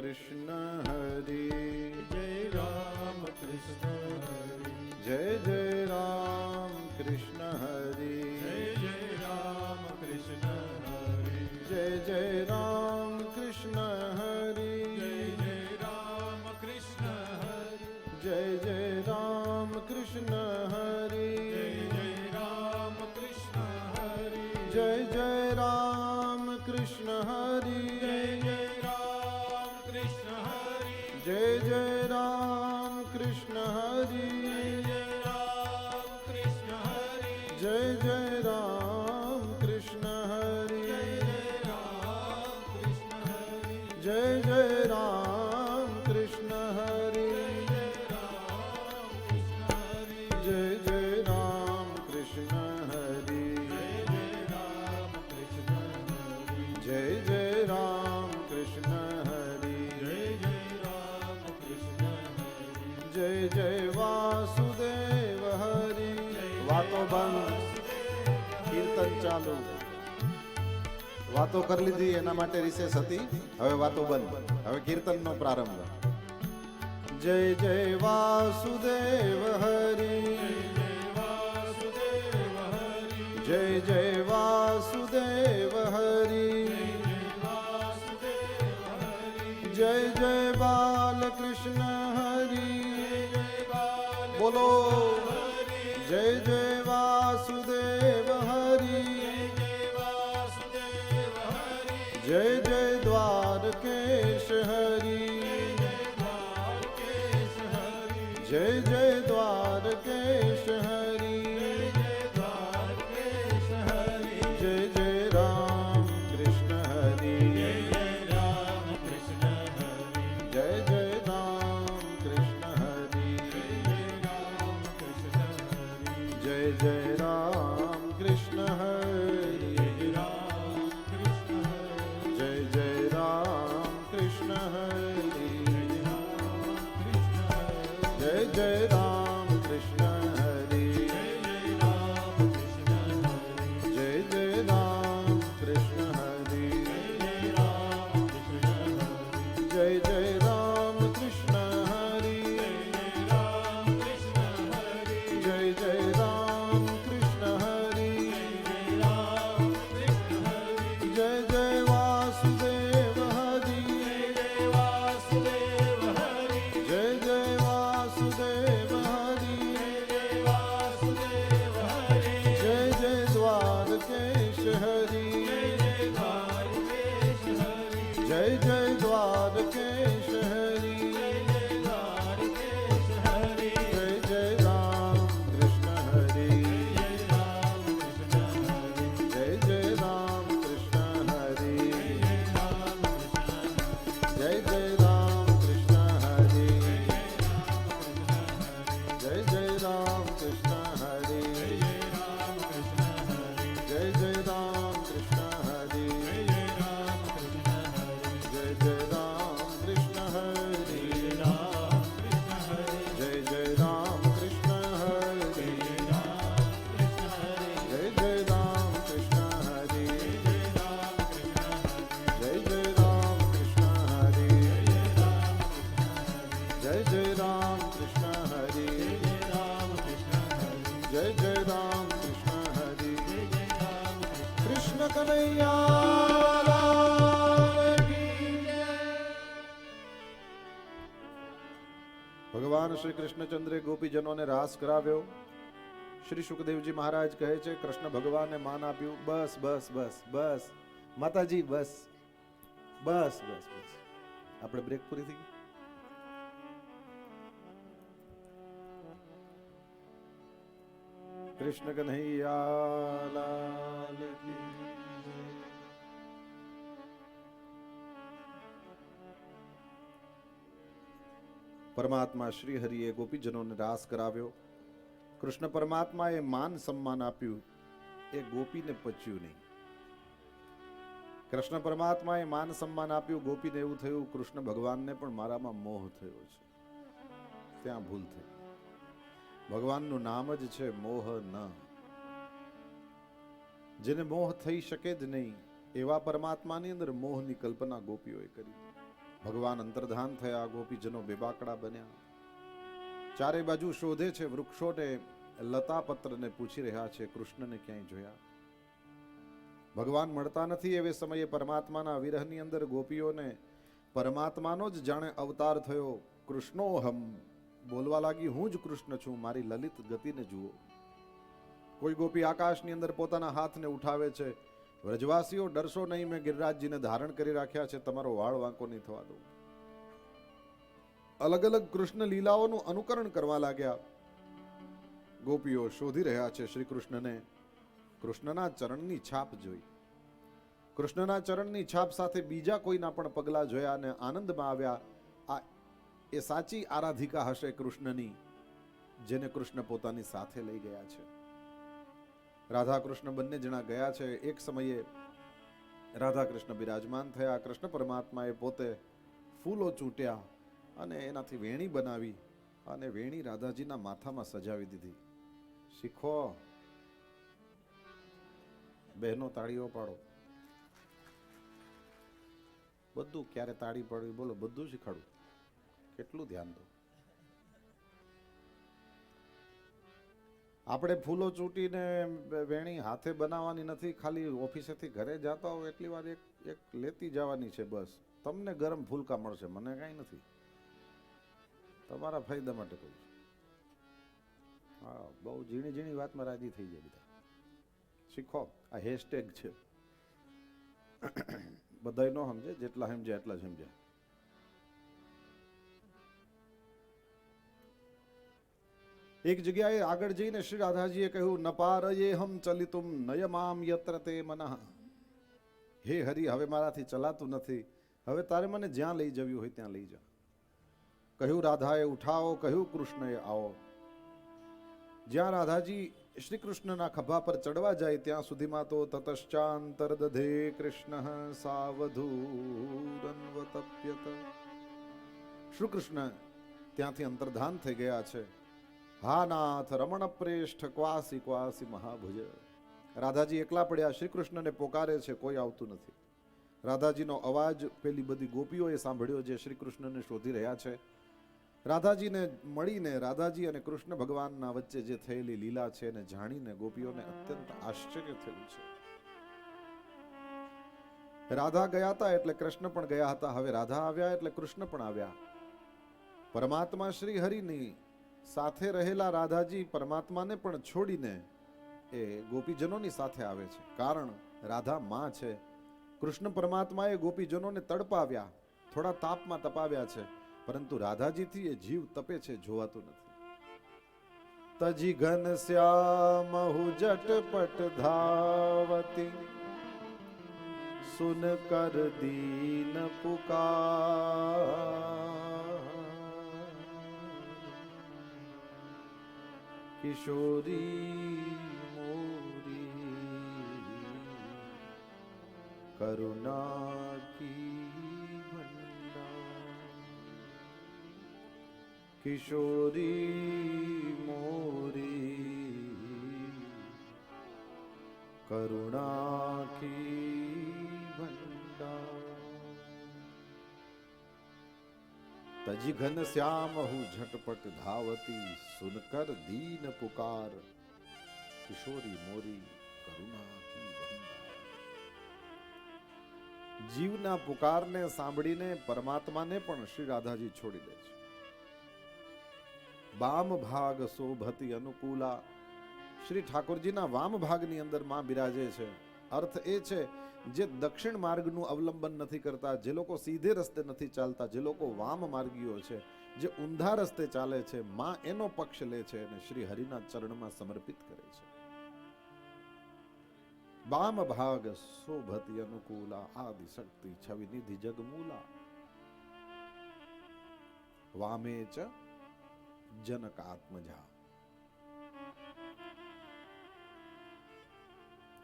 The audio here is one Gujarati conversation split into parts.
कृष्ण हरि जय राम कृष्ण हरि जय जय राम कृष्ण हरि जय राम कृष्ण हरि जय जय राम कृष्ण हरि जय राम कृष्ण हरि जय जय राम कृष्ण हरि जय राम कृष्ण हरि जय जय राम कृष्ण हरि जय जय राम कृष्ण हरि जय जय राम कृष्ण हरि जय जय राम कृष्ण हरि जय जय राम कृष्ण हरि जय जय राम कृष्ण हरि जय जय वासुदेव हरि वातो बंद कीर्तन चालू વાતો કરી લીધી એના માટે રિસેસ હતી હવે વાતો બંધ હવે કીર્તનનો પ્રારંભ જય જય વાસુદેવ હરિ જય જય વાસુદેવ હરિ જય જય બાલકૃષ્ણ હરિ બોલો જય જય વાસુદેવ હરિ जय जय द्वारकेश हरि जय जय द्वारकेश हरि जय जय राम कृष्ण हरि जय जय राम कृष्ण हरि जय जय राम कृष्ण हरि जय जय राम कृष्ण हरि जय जय राम कृष्ण हरि जय जय राम कृष्ण हरि जय जय राम कृष्ण हरि जय जय राम कृष्ण हरि जय जय वासुदेव हरि जय जय वासुदेव हरि जय जय द्वारकेश हरि जय जय द्वारकेश हरि जय जय राम कृष्ण हरि जय जय राम कृष्ण हरि जय जय राम कृष्ण हरि जय जय राम कृष्ण हरि जय जय राम कृष्ण हरि जय जय राम कृष्ण हरि जय जय राम कृष्ण हरि जय जय राम कृष्ण हरि जय जय राम कृष्ण हरि जय जय राम कृष्ण हरि जय जय राम कृष्ण हरि कृष्ण कन्हैया लाल की जय। ભગવાન શ્રી કૃષ્ણચંદ્રે ગોપીજનોને રાસ કરાવ્યો. શ્રી સુખદેવજી મહારાજ કહે છે કૃષ્ણ ભગવાનને માન આપ્યું. બસ બસ બસ બસ માતાજી બસ બસ બસ બસ આપણે બ્રેક પૂરી થઈ ગઈ. કૃષ્ણ કન્હૈયા લાલ કી જય. પરમાત્મા શ્રી હરિએ ગોપીજનોને રાસ કરાવ્યો. કૃષ્ણ પરમાત્માએ માન સન્માન આપ્યું એ ગોપીને પચ્યું નહીં. કૃષ્ણ પરમાત્માએ માન સન્માન આપ્યું ગોપીને એવું થયું કૃષ્ણ ભગવાનને પણ મારામાં મોહ થયો છે. ત્યાં ભૂલ થઈ. ભગવાનનું નામ જ છે મોહ ન. જેને મોહ થઈ શકે જ નહીં એવા પરમાત્માની અંદર મોહની કલ્પના ગોપીઓએ કરી. ભગવાન અંતર્ધાન થયા, ગોપીજનો બેબાકડા બન્યા. ચારે બાજુ શોધે છે, વૃક્ષોને, લતા પત્રને પૂછી રહ્યા છે, કૃષ્ણને ક્યાંય જોયા. ભગવાન મળતા નથી. એવે સમયે પરમાત્માના વિરહની અંદર ગોપીઓને પરમાત્માનો જ જાણે અવતાર થયો. કૃષ્ણોહમ બોલવા લાગી, હું જ કૃષ્ણ છું, મારી લલિત ગતિને જુઓ. કોઈ ગોપી આકાશની અંદર પોતાના હાથને ઉઠાવે છે, વ્રજવાસીઓ ડરશો નહીં, મેં ગિરિરાજજીને ધારણ કરી રાખ્યા છે, તમારો વાળ વાંકો નહીં થવા દઉં. અલગ અલગ કૃષ્ણ લીલાઓનું અનુકરણ કરવા લાગ્યા. ગોપીઓ શોધી રહ્યા છે શ્રી કૃષ્ણને. કૃષ્ણના ચરણની છાપ જોઈ. કૃષ્ણના ચરણની છાપ સાથે બીજા કોઈના પણ પગલા જોયા અને આનંદમાં આવ્યા. આ એ સાચી આરાધિકા હશે કૃષ્ણની, જેને કૃષ્ણ પોતાની સાથે લઈ ગયા છે. રાધા કૃષ્ણ બંને જણા ગયા છે. એક સમયે રાધા કૃષ્ણ બિરાજમાન થયા. કૃષ્ણ પરમાત્માએ પોતે ફૂલો ચૂંટ્યા અને એનાથી વેણી બનાવી અને વેણી રાધાજીના માથામાં સજાવી દીધી. શીખો બહેનો, તાળીઓ પાડો. બધું ક્યારે તાળી પાડવી બોલો, બધું શીખવાડું. કેટલું ધ્યાન દો. આપણે ફૂલો ચૂંટીને વેણી હાથે બનાવવાની નથી, ખાલી ઓફિસેથી ઘરે જતા હો એટલી વાર એક લેતી જવાની છે બસ. તમને ગરમ ફૂલકા મળશે, મને કાંઈ નથી. તમારા ફાયદા માટે કહું છું. હા, બહુ ઝીણી ઝીણી વાતમાં રાજી થઈ જાય બધા. શીખો, આ હેશટેગ છે. બધાય ન સમજે, જેટલા સમજે એટલા જ સમજે. એક જગ્યાએ આગળ જઈને શ્રી રાધાજીએ કહ્યું, નપારયે હમ ચલિતુમ નયમામ યત્ર તે મનઃ. હે હરિ, હવે મારાથી ચલાતું નથી, હવે તારે મને જ્યાં લઈ જવી હોય ત્યાં લઈ જા. કહ્યું રાધાએ ઉઠાવો, કહ્યું કૃષ્ણએ આવો. જ્યાં રાધાજી શ્રી કૃષ્ણના ખભા પર ચડવા જાય ત્યાં સુધીમાં તો તતશ્ચાંતર દધે કૃષ્ણ સાવધૂરન્વતપ્યત. શ્રી કૃષ્ણ ત્યાંથી અંતર્ધાન થઈ ગયા છે. હા નાથ રમણ પ્રેષ્ઠ ક્વાસી ક્વાસી મહાભુજ. રાધાજી એકલા પડ્યા, શ્રી કૃષ્ણને પોકારે છે, કોઈ આવતું નથી. રાધાજીનો અવાજ પેલી બધી ગોપીઓએ સાંભળ્યો જે શ્રી કૃષ્ણને શોધી રહ્યા છે. રાધાજીને મળીને, રાધાજી અને કૃષ્ણ ભગવાનના વચ્ચે જે થયેલી લીલા છે એને જાણીને ગોપીઓને અત્યંત આશ્ચર્ય થયું છે. રાધા ગયા હતા એટલે કૃષ્ણ પણ ગયા હતા. હવે રાધા આવ્યા એટલે કૃષ્ણ પણ આવ્યા. પરમાત્મા શ્રી હરિની સાથે રહેલા રાધાજી પરમાત્માને પણ છોડીને એ ગોપીજનોની સાથે આવે છે. કારણ રાધા માં છે. કૃષ્ણ પરમાત્માએ ગોપીજનોને તડપાવ્યા, થોડા તાપમાં તપાવ્યા છે, પરંતુ રાધાજીથી એ જીવ તપે છે, જોવાતું નથી. તજી ઘન શ્યામહુ જટપટ ધાવતી, સુન કર દીન પુકાર. કિશોરી મોરી કરુણા કી ભંડાર. કિશોરી મોરી કરુણા કી ભંડાર. તજી ઘન શ્યામહુ ઝટપટ ધાવતી, સુનકર દીન પુકાર. કિશોરી મોરી કરુણા કી ભંડાર. જીવના પુકારને સાંભળીને પરમાત્માને પણ શ્રી રાધાજી છોડી દે છે. વામ ભાગ શોભતી અનુકૂલા. શ્રી ઠાકોરજીના વામ ભાગની અંદર માં બિરાજે છે. અર્થ એ છે, જે દક્ષિણ માર્ગનું અવલંબન નથી કરતા, જે લોકો સીધે રસ્તે નથી ચાલતા, જે લોકો વામ માર્ગીઓ છે, જે ઊંધા રસ્તે ચાલે છે, માં એનો પક્ષ લે છે અને શ્રી હરિના ચરણમાં સમર્પિત કરે છે. વામ ભાગ શોભતી અનુકૂલા, આદિ શક્તિ છવિ નિધિ જગમૂલા. વામે ચ જનકાત્મજા.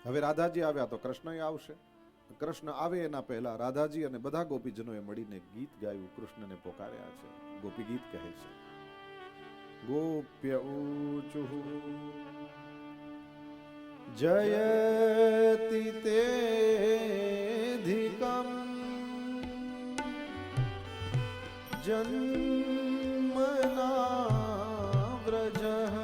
હવે રાધાજી આવ્યા તો કૃષ્ણ આવશે. કૃષ્ણ આવે એના પહેલા રાધાજી અને બધા ગોપીજનોએ મળીને ગીત ગાયું, કૃષ્ણને પોકાર્યા છે. ગોપી ગીત કહે છે, ગોપ્ય ઊચુઃ જયતિ તેધિકમ जन्मना व्रजः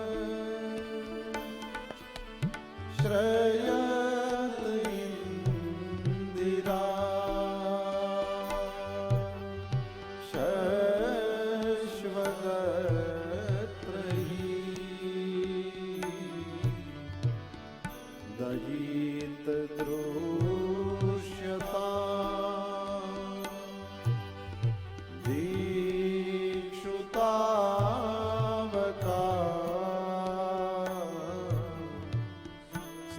श्रयत इंदिरा शश्वतत्रयी दयित दृश्यता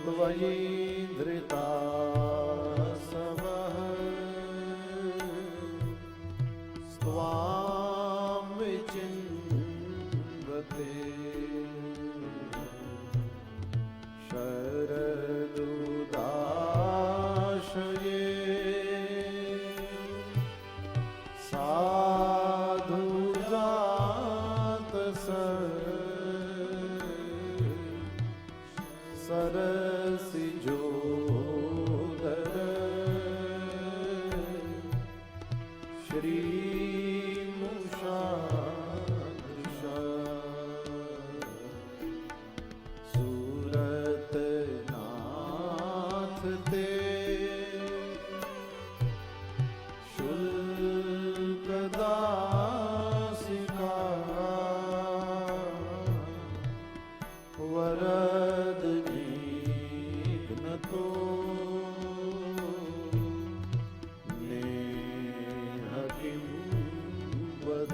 स्वयीन्द्रिता सवः स्वां विचिन्वते शरदुदाशये साधु जात सरसिजोदर श्रीमुषादृश सूरतनाथ ते शुल्कदासिका वरदनीघ्नतो नेह किं वद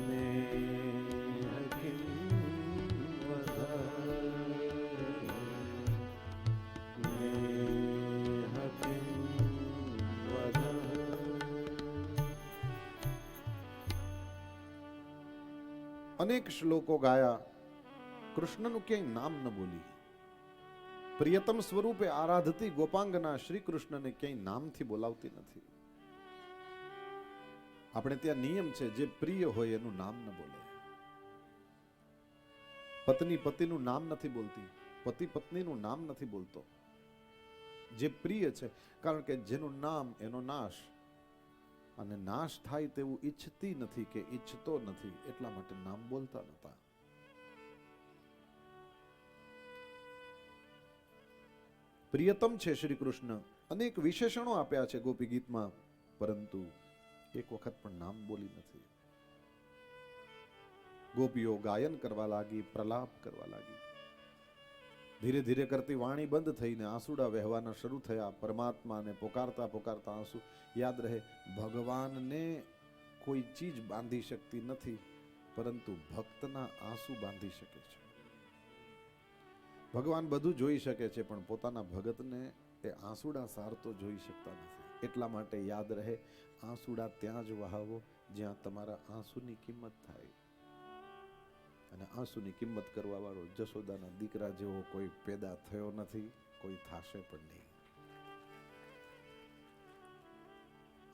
नेह किं वद नेह किं वद અનેક શ્લોકો ગાયા, કૃષ્ણનું ક્યાંય નામ ન બોલી. પ્રિયતમ સ્વરૂપે આરાધતી ગોપાંગના શ્રી કૃષ્ણને ક્યાંય નામથી બોલાવતી નથી. આપણે ત્યાં નિયમ છે, જે પ્રિય હોય એનું નામ ન બોલે. પત્ની પતિનું નામ નથી બોલતી, પતિ પત્નીનું નામ નથી બોલતો. જે પ્રિય છે, કારણ કે જેનું નામ એનો નાશ, અને નાશ થાય તેવું ઈચ્છતી નથી કે ઈચ્છતો નથી, એટલા માટે નામ બોલતા નહોતા. પ્રિયતમ છે શ્રી કૃષ્ણ. અનેક વિશેષણો આપ્યા છે ગોપી ગીતમાં, પરંતુ એક વખત પણ નામ બોલી નથી. ગોપીઓ ગાયન કરવા લાગી, પ્રલાપ કરવા લાગી. ધીરે ધીરે કરતી વાણી બંધ થઈને આંસુડા વહેવાના શરૂ થયા. પરમાત્માને પોકારતા પોકારતા આંસુ. યાદ રહે, ભગવાનને કોઈ ચીજ બાંધી શકતી નથી, પરંતુ ભક્તના આંસુ બાંધી શકે છે. ભગવાન બધું જોઈ શકે છે, પણ પોતાના ભગતને એ આંસુડા સારતો જોઈ શકતા નથી. એટલા માટે યાદ રહે, આંસુડા ત્યાં જ વહાવો જ્યાં તમારા આંસુની કિંમત થાય. અને આંસુની કિંમત કરવા વાળો જશોદાના દીકરા જેવો કોઈ પેદા થયો નથી, કોઈ થાશે પણ નહીં.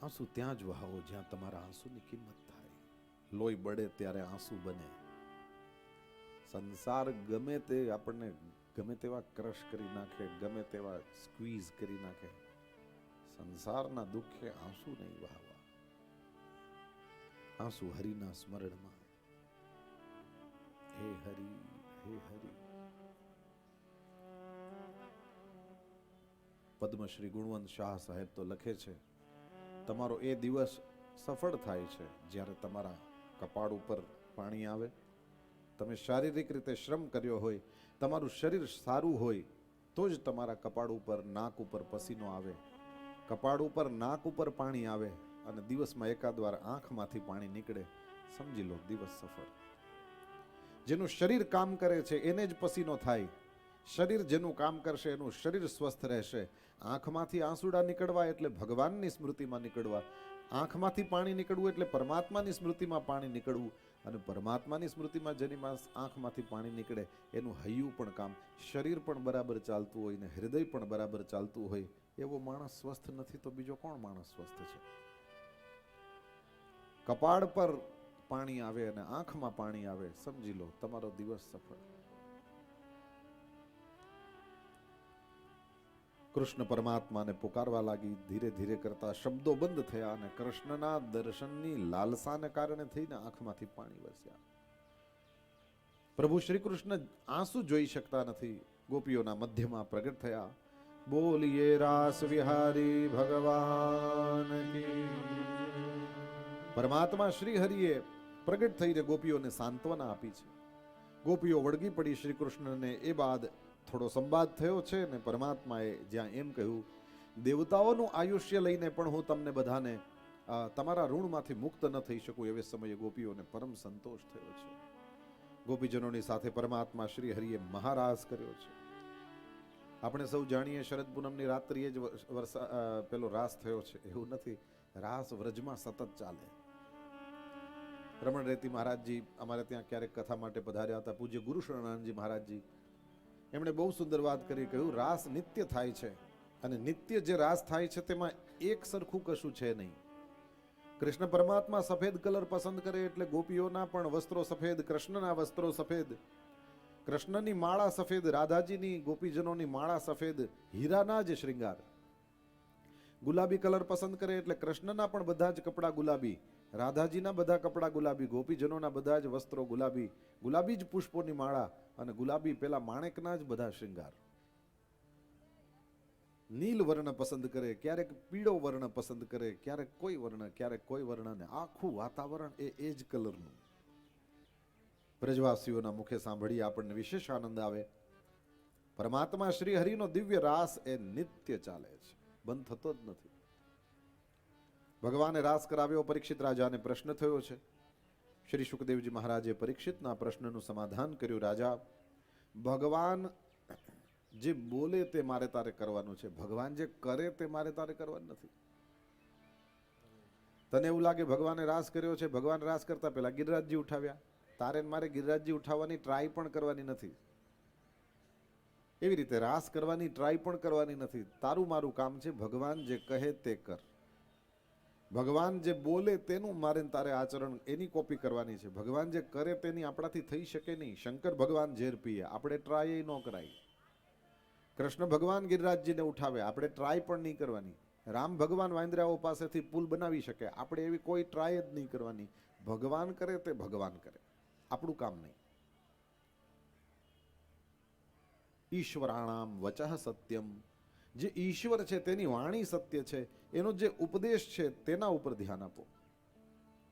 આંસુ ત્યાં જ વહાવો જ્યાં તમારા આંસુની કિંમત થાય. લોહી બળે ત્યારે આંસુ બને. સંસાર ગમે તે આપણને ગમે તેવા ક્રશ કરી નાખે, ગમે તેવા સ્ક્વીઝ કરી નાખે, સંસારના દુઃખે આંસુ નહીં વહાવા. આંસુ હરિના સ્મરણમાં. હે હરિ, હે હરિ. પદ્મશ્રી ગુણવંત શાહ સાહેબ તો લખે છે, તમારો એ દિવસ સફળ થાય છે જ્યારે તમારા કપાળ ઉપર પાણી આવે. તમે શારીરિક રીતે શ્રમ કર્યો હોય, તમારું શરીર સારું હોય, તો જ તમારા કપાળ ઉપર, નાક ઉપર પસીનો આવે. કપાળ ઉપર, નાક ઉપર પાણી આવે અને દિવસમાં એકાદ વાર આંખમાંથી પાણી નીકળે, સમજી લો દિવસ સફળ. જેનું શરીર કામ કરે છે એને જ પસીનો થાય. શરીર જેનું કામ કરશે એનું શરીર સ્વસ્થ રહેશે. આંખમાંથી આંસુડા નીકળવા એટલે ભગવાનની સ્મૃતિમાં નીકળવા. આંખમાંથી પાણી નીકળવું એટલે પરમાત્માની સ્મૃતિમાં પાણી નીકળવું. અને પરમાત્માની સ્મૃતિમાં જેની આંખમાંથી પાણી નીકળે એનું હૈયું પણ કામ, શરીર પણ બરાબર ચાલતું હોય ને હૃદય પણ બરાબર ચાલતું હોય, એવો માણસ સ્વસ્થ નથી તો બીજો કોણ માણસ સ્વસ્થ છે? કપાળ પર પાણી આવે અને આંખમાં પાણી આવે, સમજી લો તમારો દિવસ સફળ. કૃષ્ણ પરમાત્માને પુકારવા લાગી. ધીરે ધીરે કરતા શબ્દો બંધ થયા અને કૃષ્ણના દર્શનની લાલસાને કારણે થઈને આંખમાંથી પાણી વરસ્યા. પ્રભુ શ્રી કૃષ્ણ આંસુ જોઈ શકતા નથી. ગોપીઓના મધ્યમાં પ્રગટ થયા. બોલીએ રાસ વિહારી ભગવાન કી. પરમાત્મા શ્રી હરિએ પ્રગટ થઈને ગોપીઓને સાંત્વના આપી છે. ગોપીઓ વળગી પડી શ્રી કૃષ્ણને. એ બાદ થોડો સંવાદ થયો છે ને પરમાત્માએ જ્યાં એમ કહ્યું, દેવતાઓનું આયુષ્ય લઈને પણ હું તમને બધાને તમારા ઋણમાંથી મુક્ત ન થઈ શકું. એવે સમયે ગોપીઓને પરમ સંતોષ થયો છે. ગોપીજનોની સાથે પરમાત્મા શ્રી હરિએ મહારાસ કર્યો છે. આપણે સૌ જાણીએ શરદ પૂનમની રાત્રિએ જ પેલો રાસ થયો છે, એવું નથી. રાસ વ્રજમાં સતત ચાલે. રમણ રેતી મહારાજજી અમારે ત્યાં ક્યારેક કથા માટે પધાર્યા હતા. પૂજ્ય ગુરુ શરણાનંદજી મહારાજજી, એમણે બહુ સુંદર વાત કરી. કહ્યું, રાસ નિત્ય થાય છે અને નિત્ય જે રાસ થાય છે તેમાં એક સરખું કશું છે નહીં. કૃષ્ણ પરમાત્મા સફેદ કલર પસંદ કરે એટલે ગોપીઓના પણ વસ્ત્રો સફેદ, કૃષ્ણના વસ્ત્રો સફેદ, કૃષ્ણની માળા સફેદ, રાધાજીની ગોપીજનોની માળા સફેદ, હીરાના જ શૃંગાર. ગુલાબી કલર પસંદ કરે એટલે કૃષ્ણના પણ બધા જ કપડા ગુલાબી, રાધાજીના બધા કપડા ગુલાબી, ગોપીજનોના બધા જ વસ્ત્રો ગુલાબી, ગુલાબી જ પુષ્પોની માળા અને ગુલાબી પેલા માણેકના જ બધા શૃંગાર. નીલ વર્ણ પસંદ કરે, ક્યારેક પીળો વર્ણ પસંદ કરે, ક્યારેક કોઈ વર્ણ, ક્યારેક કોઈ વર્ણ, ને આખું વાતાવરણ એ જ કલરનું. બ્રજવાસીઓના મુખે સાંભળી આપણને વિશેષ આનંદ આવે. પરમાત્મા શ્રી હરિનો દિવ્ય રાસ એ નિત્ય ચાલે છે, બંધ થતો જ નથી. ભગવાને રાસ કરાવ્યો. પરીક્ષિત રાજાને પ્રશ્ન થયો છે. શ્રી શુકદેવજી મહારાજે પરીક્ષિતના પ્રશ્નનું સમાધાન કર્યું. રાજા, ભગવાન જે બોલે તે મારે તારે કરવાનું છે, ભગવાન જે કરે તે મારે તારે કરવાનું નથી. તને એવું લાગે ભગવાને રાસ કર્યો છે, ભગવાન રાસ કરતા પહેલા ગિરિરાજજી ઉઠાવ્યા, તારે મારે ગિરિરાજજી ઉઠાવવાની ટ્રાય પણ કરવાની નથી. એવી રીતે રાસ કરવાની ટ્રાય પણ કરવાની નથી. તારું મારું કામ છે ભગવાન જે કહે તે કર. ભગવાન જે બોલે તેનું મારે તારે આચરણ, એની કોપી કરવાની છે. ભગવાન જે કરે તેની આપણાથી થઈ શકે નહીં. શંકર ભગવાન ઝેર પીએ, આપણે ટ્રાય ન કરાય. કૃષ્ણ ભગવાન ગિરિરાજજીને ઉઠાવે, આપણે ટ્રાય પણ નહીં કરવાની. રામ ભગવાન વાંદરાઓ પાસેથી પુલ બનાવી શકે, આપણે એવી કોઈ ટ્રાય જ નહીં કરવાની. ભગવાન કરે તે ભગવાન કરે, આપણું કામ નહીં. ઈશ્વરાણામ વચઃ સત્યમ. જે ઈશ્વર છે તેની વાણી સત્ય છે, એનો જે ઉપદેશ છે તેના ઉપર ધ્યાન આપો.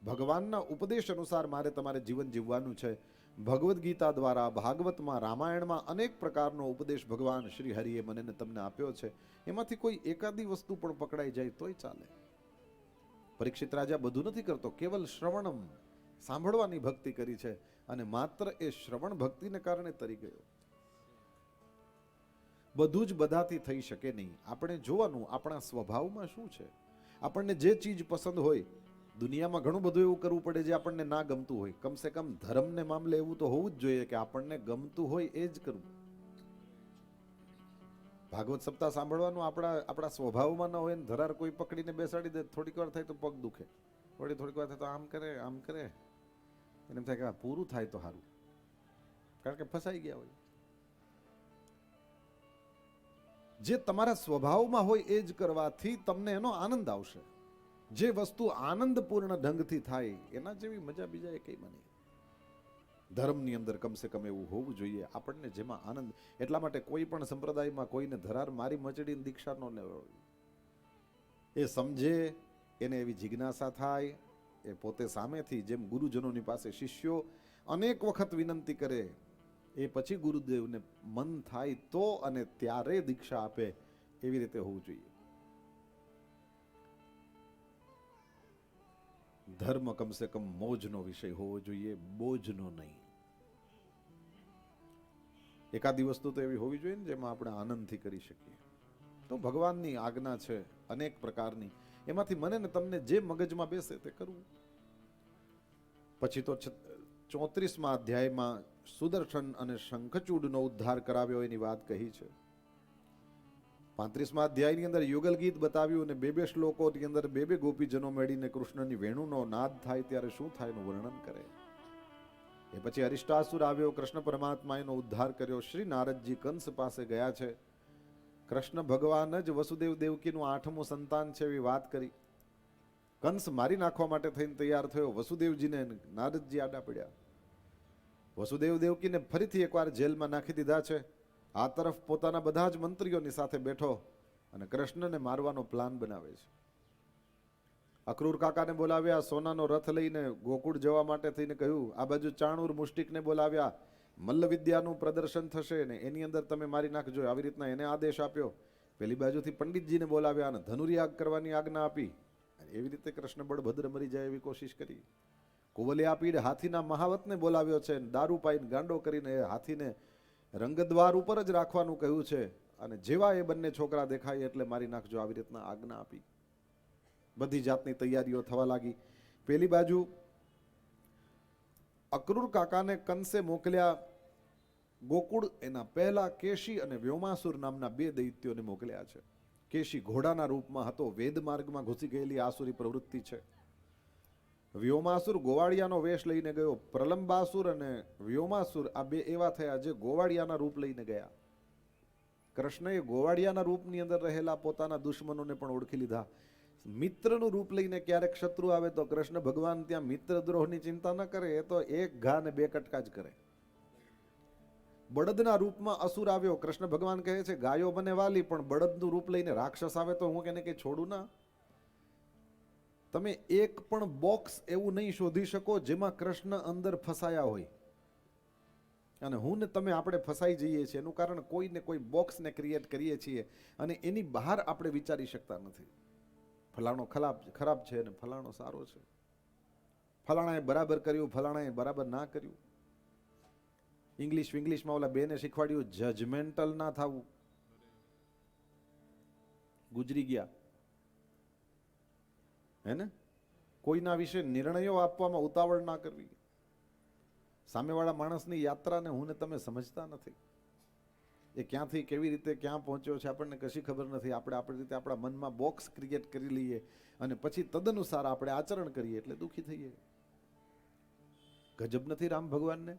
ભગવાનના ઉપદેશ અનુસાર મારે તમારે જીવન જીવવાનું છે. ભગવદ્ ગીતા દ્વારા, ભાગવતમાં, રામાયણમાં અનેક પ્રકારનો ઉપદેશ ભગવાન શ્રી હરિએ મને ને તમને આપ્યો છે. એમાંથી કોઈ એકાદી વસ્તુ પણ પકડાઈ જાય તોય ચાલે. પરીક્ષિત રાજા બધું નથી કરતો, કેવલ શ્રવણમ, સાંભળવાની ભક્તિ કરી છે અને માત્ર એ શ્રવણ ભક્તિને કારણે તરી ગયો. બધું જ બધાથી થઈ શકે નહીં. આપણે જોવાનું આપણા સ્વભાવમાં શું છે. આપણને જે ચીજ પસંદ હોય, દુનિયામાં ઘણું બધું એવું કરવું પડે જે આપણને ના ગમતું હોય. કમસે કમ ધર્મને મામલે એવું તો હોવું જ જોઈએ કે આપણને ગમતું હોય એ જ કરવું. ભાગવત સપ્તાહ સાંભળવાનું આપણા સ્વભાવમાં ન હોય ને ધરાર કોઈ પકડીને બેસાડી દે, થોડીક વાર થાય તો પગ દુખે, થોડીક વાર થાય તો આમ કરે, એને એમ થાય કે પૂરું થાય તો સારું, કારણ કે ફસાઈ ગયા હોય. જે તમારા સ્વભાવમાં હોય એ જ કરવાથી તમને એનો આનંદ આવશે. જે વસ્તુ આનંદપૂર્ણ ઢંગથી થાય એના જેવી મજા બીજા એકઈમાં નહીં. ધર્મની અંદર કમસે કમ એવું હોવું જોઈએ આપણને જેમાં આનંદ. એટલા માટે કોઈ પણ સંપ્રદાયમાં કોઈને ધરાર મારી મચડીને દીક્ષા ન લેવો. એ સમજે, એને એવી જિજ્ઞાસા થાય, એ પોતે સામેથી જેમ ગુરુજનોની પાસે શિષ્યો અનેક વખત વિનંતી કરે, એ પછી ગુરુદેવને મન થાય તો અને ત્યારે દીક્ષા આપે, એવી રીતે હોવું જોઈએ. ધર્મ કમસે કમ મોજનો વિષય હોવો જોઈએ, બોજનો નહીં. એકાદી વસ્તુ તો એવી હોવી જોઈએ ને જેમાં આપણે આનંદથી કરી શકીએ. તો ભગવાનની આજ્ઞા છે અનેક પ્રકારની, એમાંથી મને ને તમને જે મગજમાં બેસે તે કરવું. પછી તો 34મા અધ્યાયમાં સુદર્શન અને શંખચૂડનો ઉદ્ધાર કરાવ્યો એની વાત કહી છે. 35મા અધ્યાયની અંદર યુગલ ગીત બતાવ્યું અને બે શ્લોકોની અંદર બે ગોપીજનો મેળીને કૃષ્ણની વેણુનો નાદ થાય ત્યારે શું થાય એનું વર્ણન કરે. એ પછી અરિષ્ટાસુર આવ્યો, કૃષ્ણ પરમાત્મા એનો ઉદ્ધાર કર્યો. શ્રી નારદજી કંસ પાસે ગયા છે કૃષ્ણ ભગવાન જ વસુદેવ દેવકીનું 8મું સંતાન છે એવી વાત કરી. કંસ મારી નાખવા માટે થઈને તૈયાર થયો. વસુદેવજીને નારદજી આડા પડ્યા. વસુદેવ દેવકીને ફરીથી એકવાર જેલમાં નાખી દીધા છે. આ તરફ પોતાના બધા જ મંત્રીઓની સાથે બેઠો અને કૃષ્ણને મારવાનો પ્લાન બનાવે છે. અક્રૂર કાકાને બોલાવ્યા, સોનાનો રથ લઈને ગોકુળ જવા માટે થઈને કહ્યું. આ બાજુ ચાણૂર મુષ્ટિકને બોલાવ્યા, મલ્લ વિદ્યાનું પ્રદર્શન થશે ને એની અંદર તમે મારી નાખજો, આવી રીતના એને આદેશ આપ્યો. પેલી બાજુથી પંડિતજીને બોલાવ્યા અને ધનુર્યાગ કરવાની આજ્ઞા આપી. એવી રીતે કૃષ્ણ બળભદ્ર મરી જાય એવી કોશિશ કરી. કુવલિયા પીડ હાથીના મહાવતને બોલાવ્યો છે, દારૂ પાઈને ગાંડો કરીને એ હાથીને રંગદ્વાર ઉપર જ રાખવાનું કહ્યું છે અને જેવા એ બંને છોકરા દેખાય એટલે મારી નાખજો, આવી રીતના આજ્ઞા આપી. બધી જાતની તૈયારીઓ થવા લાગી. પેલી બાજુ અક્રૂર કાકાને કંસે મોકલ્યા ગોકુળ. એના પહેલા કેશી અને વ્યોમાસુર નામના 2 દૈત્યોને મોકલ્યા છે. કેશી ઘોડાના રૂપમાં હતો, વેદ માર્ગમાં ઘૂસી ગયેલી આસુરી પ્રવૃત્તિ છે. વ્યોમાસુર ગોવાળિયાનો વેશ લઈને ગયો. પ્રલંબાસુર અને વ્યોમાસુર આ 2 એવા થયા જે ગોવાળિયાના રૂપ લઈને ગયા. કૃષ્ણએ ગોવાળિયાના રૂપની અંદર રહેલા પોતાના દુશ્મનોને પણ ઓળખી લીધા. મિત્રનું રૂપ લઈને ક્યારેક શત્રુ આવે તો કૃષ્ણ ભગવાન ત્યાં મિત્ર દ્રોહની ચિંતા ન કરે, એ તો એક ઘા ને 2 કટકા જ કરે. બળદના રૂપમાં અસુર આવ્યો. કૃષ્ણ ભગવાન કહે છે ગાયો બને વાલી, પણ બળદનું રૂપ લઈને રાક્ષસ આવે તો હું કેને કઈ છોડું ના. તમે એક પણ બોક્સ એવું નહીં શોધી શકો જેમાં કૃષ્ણ અંદર ફસાયા હોય. અને હું ને તમે આપણે ફસાઈ જઈએ છીએ. એનું કારણ કોઈને કોઈ બોક્સને ક્રિએટ કરીએ છીએ અને એની બહાર આપણે વિચારી શકતા નથી. ફલાણો ખરાબ છે અને ફલાણો સારો છે, ફલાણાએ બરાબર કર્યું, ફલાણાએ બરાબર ના કર્યું. ઇંગ્લિશમાં ઓલા 2ને શીખવાડ્યું જજમેન્ટલ ના થવું, ગુજરી ગયા હે ને. કોઈના વિશે નિર્ણયો આપવામાં ઉતાવળ ના કરવી. સામેવાળા માણસની યાત્રાને હું ને તમે સમજતા નથી. એ ક્યાંથી કેવી રીતે ક્યાં પહોંચ્યો છે આપણને કશી ખબર નથી. આપણે આપણી રીતે આપણા મનમાં બોક્સ ક્રિએટ કરી લઈએ અને પછી તદનુસાર આપણે આચરણ કરીએ એટલે દુઃખી થઈએ. ગજબ નથી રામ ભગવાનને?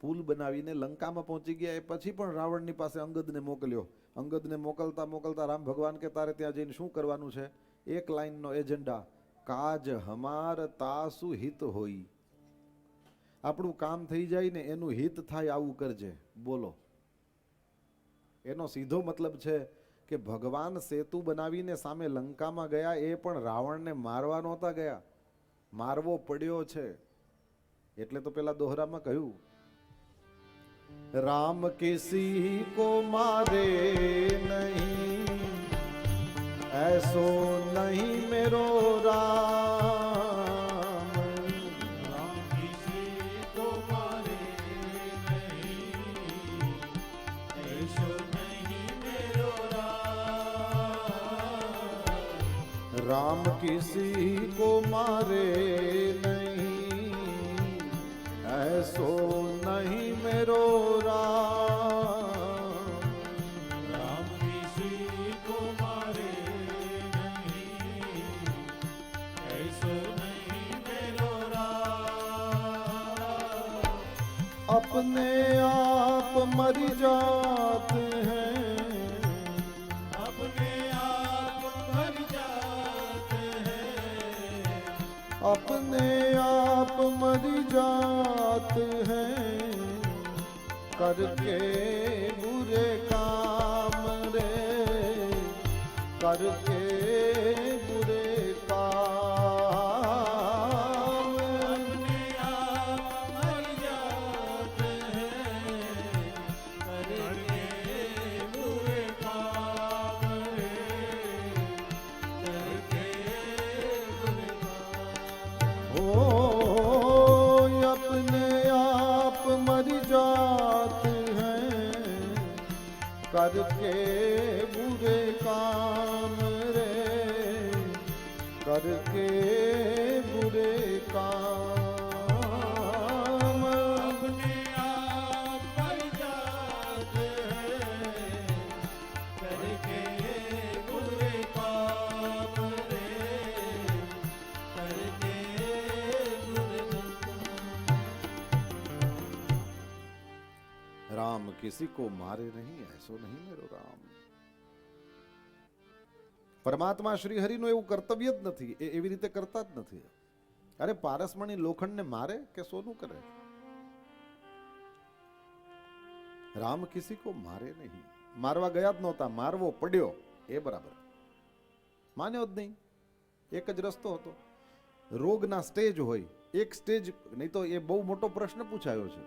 પુલ બનાવીને લંકામાં પહોંચી ગયા એ પછી પણ રાવણની પાસે અંગદને મોકલ્યો. અંગદને મોકલતા મોકલતા રામ ભગવાન કે તારે ત્યાં જઈને શું કરવાનું છે? એક લાઈનનો એજન્ડા, કાજ હમાર તાસુ હિત હોઈ. આપણું કામ થઈ જાય ને એનું હિત થાય આવું કરજે. બોલો, એનો સીધો મતલબ છે કે ભગવાન સેતુ બનાવીને સામે લંકામાં ગયા, એ પણ રાવણને મારવા નહોતા ગયા, મારવો પડ્યો છે. એટલે તો પેલા દોહરામાં કહ્યું રામ કિસી કો મારે નહીં, ऐसो नहीं मेरो राम. राम किसी को मारे नहीं, ऐसो नहीं मेरो राम. राम किसी को मारे नहीं, ऐसो नहीं मेरो राम. राम किसी को मारे नहीं, ऐसो नहीं मेरो राम. अपने आप मर जाते हैं, अपने आप मर जाते हैं, अपने आप मर जाते हैं, करके बुरे काम रे, करके बुरे काम. अपने आप मर जाते हैं, करके बुरे काम रे, करके बुरे काम. ओ अपने आप मर जाते हैं, करके बुरे काम रे, करके बुरे काम. अपने आप मर जाते हैं, करके बुरे काम रे, करके बुरे काम. राम किसी को मारे नहीं ऐसो नहीं मेरो राम. પરમાત્મા શ્રી હરિનું એવું કર્તવ્ય જ નથી, એ એવી રીતે કરતા જ નથી. અરે પારસમણી લોખંડને મારે કે સોનું કરે? રામ કિસી કો મારે નહીં. મારવા ગયા જ નહોતા, મારવો પડ્યો એ બરાબર. માન્યો જ નહીં. એક જ રસ્તો હતો. રોગના સ્ટેજ હોય, એક સ્ટેજ નહીં તો એ બહુ મોટો પ્રશ્ન પૂછાયો છે.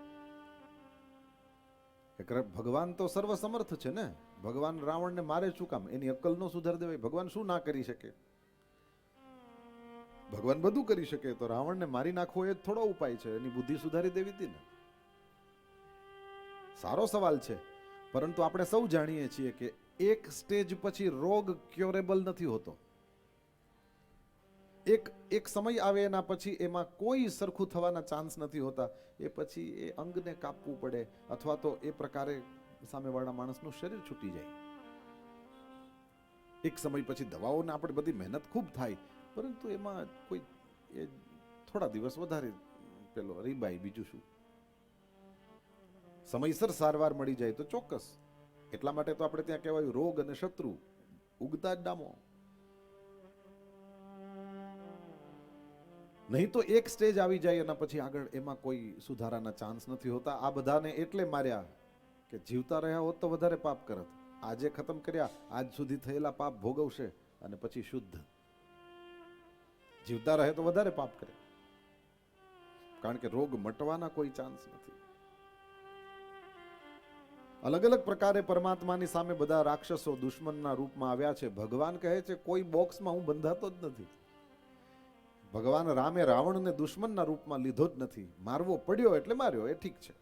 ભગવાન તો સર્વસમર્થ છે ને, ભગવાન રાવણને મારે શું કામ? એની અક્કલ નો સુધાર દેવાય? ભગવાન શું ના કરી શકે? ભગવાન બધું કરી શકે, તો રાવણને મારી નાખવો એ જ થોડો ઉપાય છે? એની બુદ્ધિ સુધારી દેવી હતી ને. સારો સવાલ છે, પરંતુ આપણે સૌ જાણીએ છીએ કે એક સ્ટેજ પછી રોગ ક્યોરેબલ નથી હોતો. એક સમય આવે એના પછી એમાં કોઈ સરખું થવાના ચાન્સ નથી હોતા. એ પછી એ અંગને કાપવું પડે, અથવા તો એ પ્રકારે સામેવાળા માણસનું શરીર છૂટી જાય. એક સમય પછી દવાઓને આપણે બધી મહેનત ખૂબ થાય, પરંતુ એમાં કોઈ એ થોડા દિવસ વધારે પેલો રીબાઈ, બીજું શું. સમયસર સારવાર મળી જાય તો ચોક્કસ. એટલા માટે તો આપણે ત્યાં કહેવાયું રોગ અને શત્રુ ઉગતા જ ડામો. નહીં તો એક સ્ટેજ આવી જાય એના પછી આગળ એમાં કોઈ સુધારાના ચાન્સ નથી હોતા. આ બધાને એટલે માર્યા કે જીવતા રહ્યા હોત તો વધારે પાપ કરત. આજે ખતમ કર્યા, આજ સુધી થયેલા પાપ ભોગવશે અને પછી શુદ્ધ. જીવતા રહે તો વધારે પાપ કરે, કારણ કે રોગ મટવાના કોઈ ચાન્સ નથી. અલગ અલગ પ્રકારે પરમાત્માની સામે બધા રાક્ષસો દુશ્મનના રૂપમાં આવ્યા છે. ભગવાન કહે છે કોઈ બોક્સમાં હું બંધાતો જ નથી. ભગવાન રામે રાવણને દુશ્મનના રૂપમાં લીધો જ નથી. મારવો પડ્યો એટલે માર્યો, એ ઠીક છે.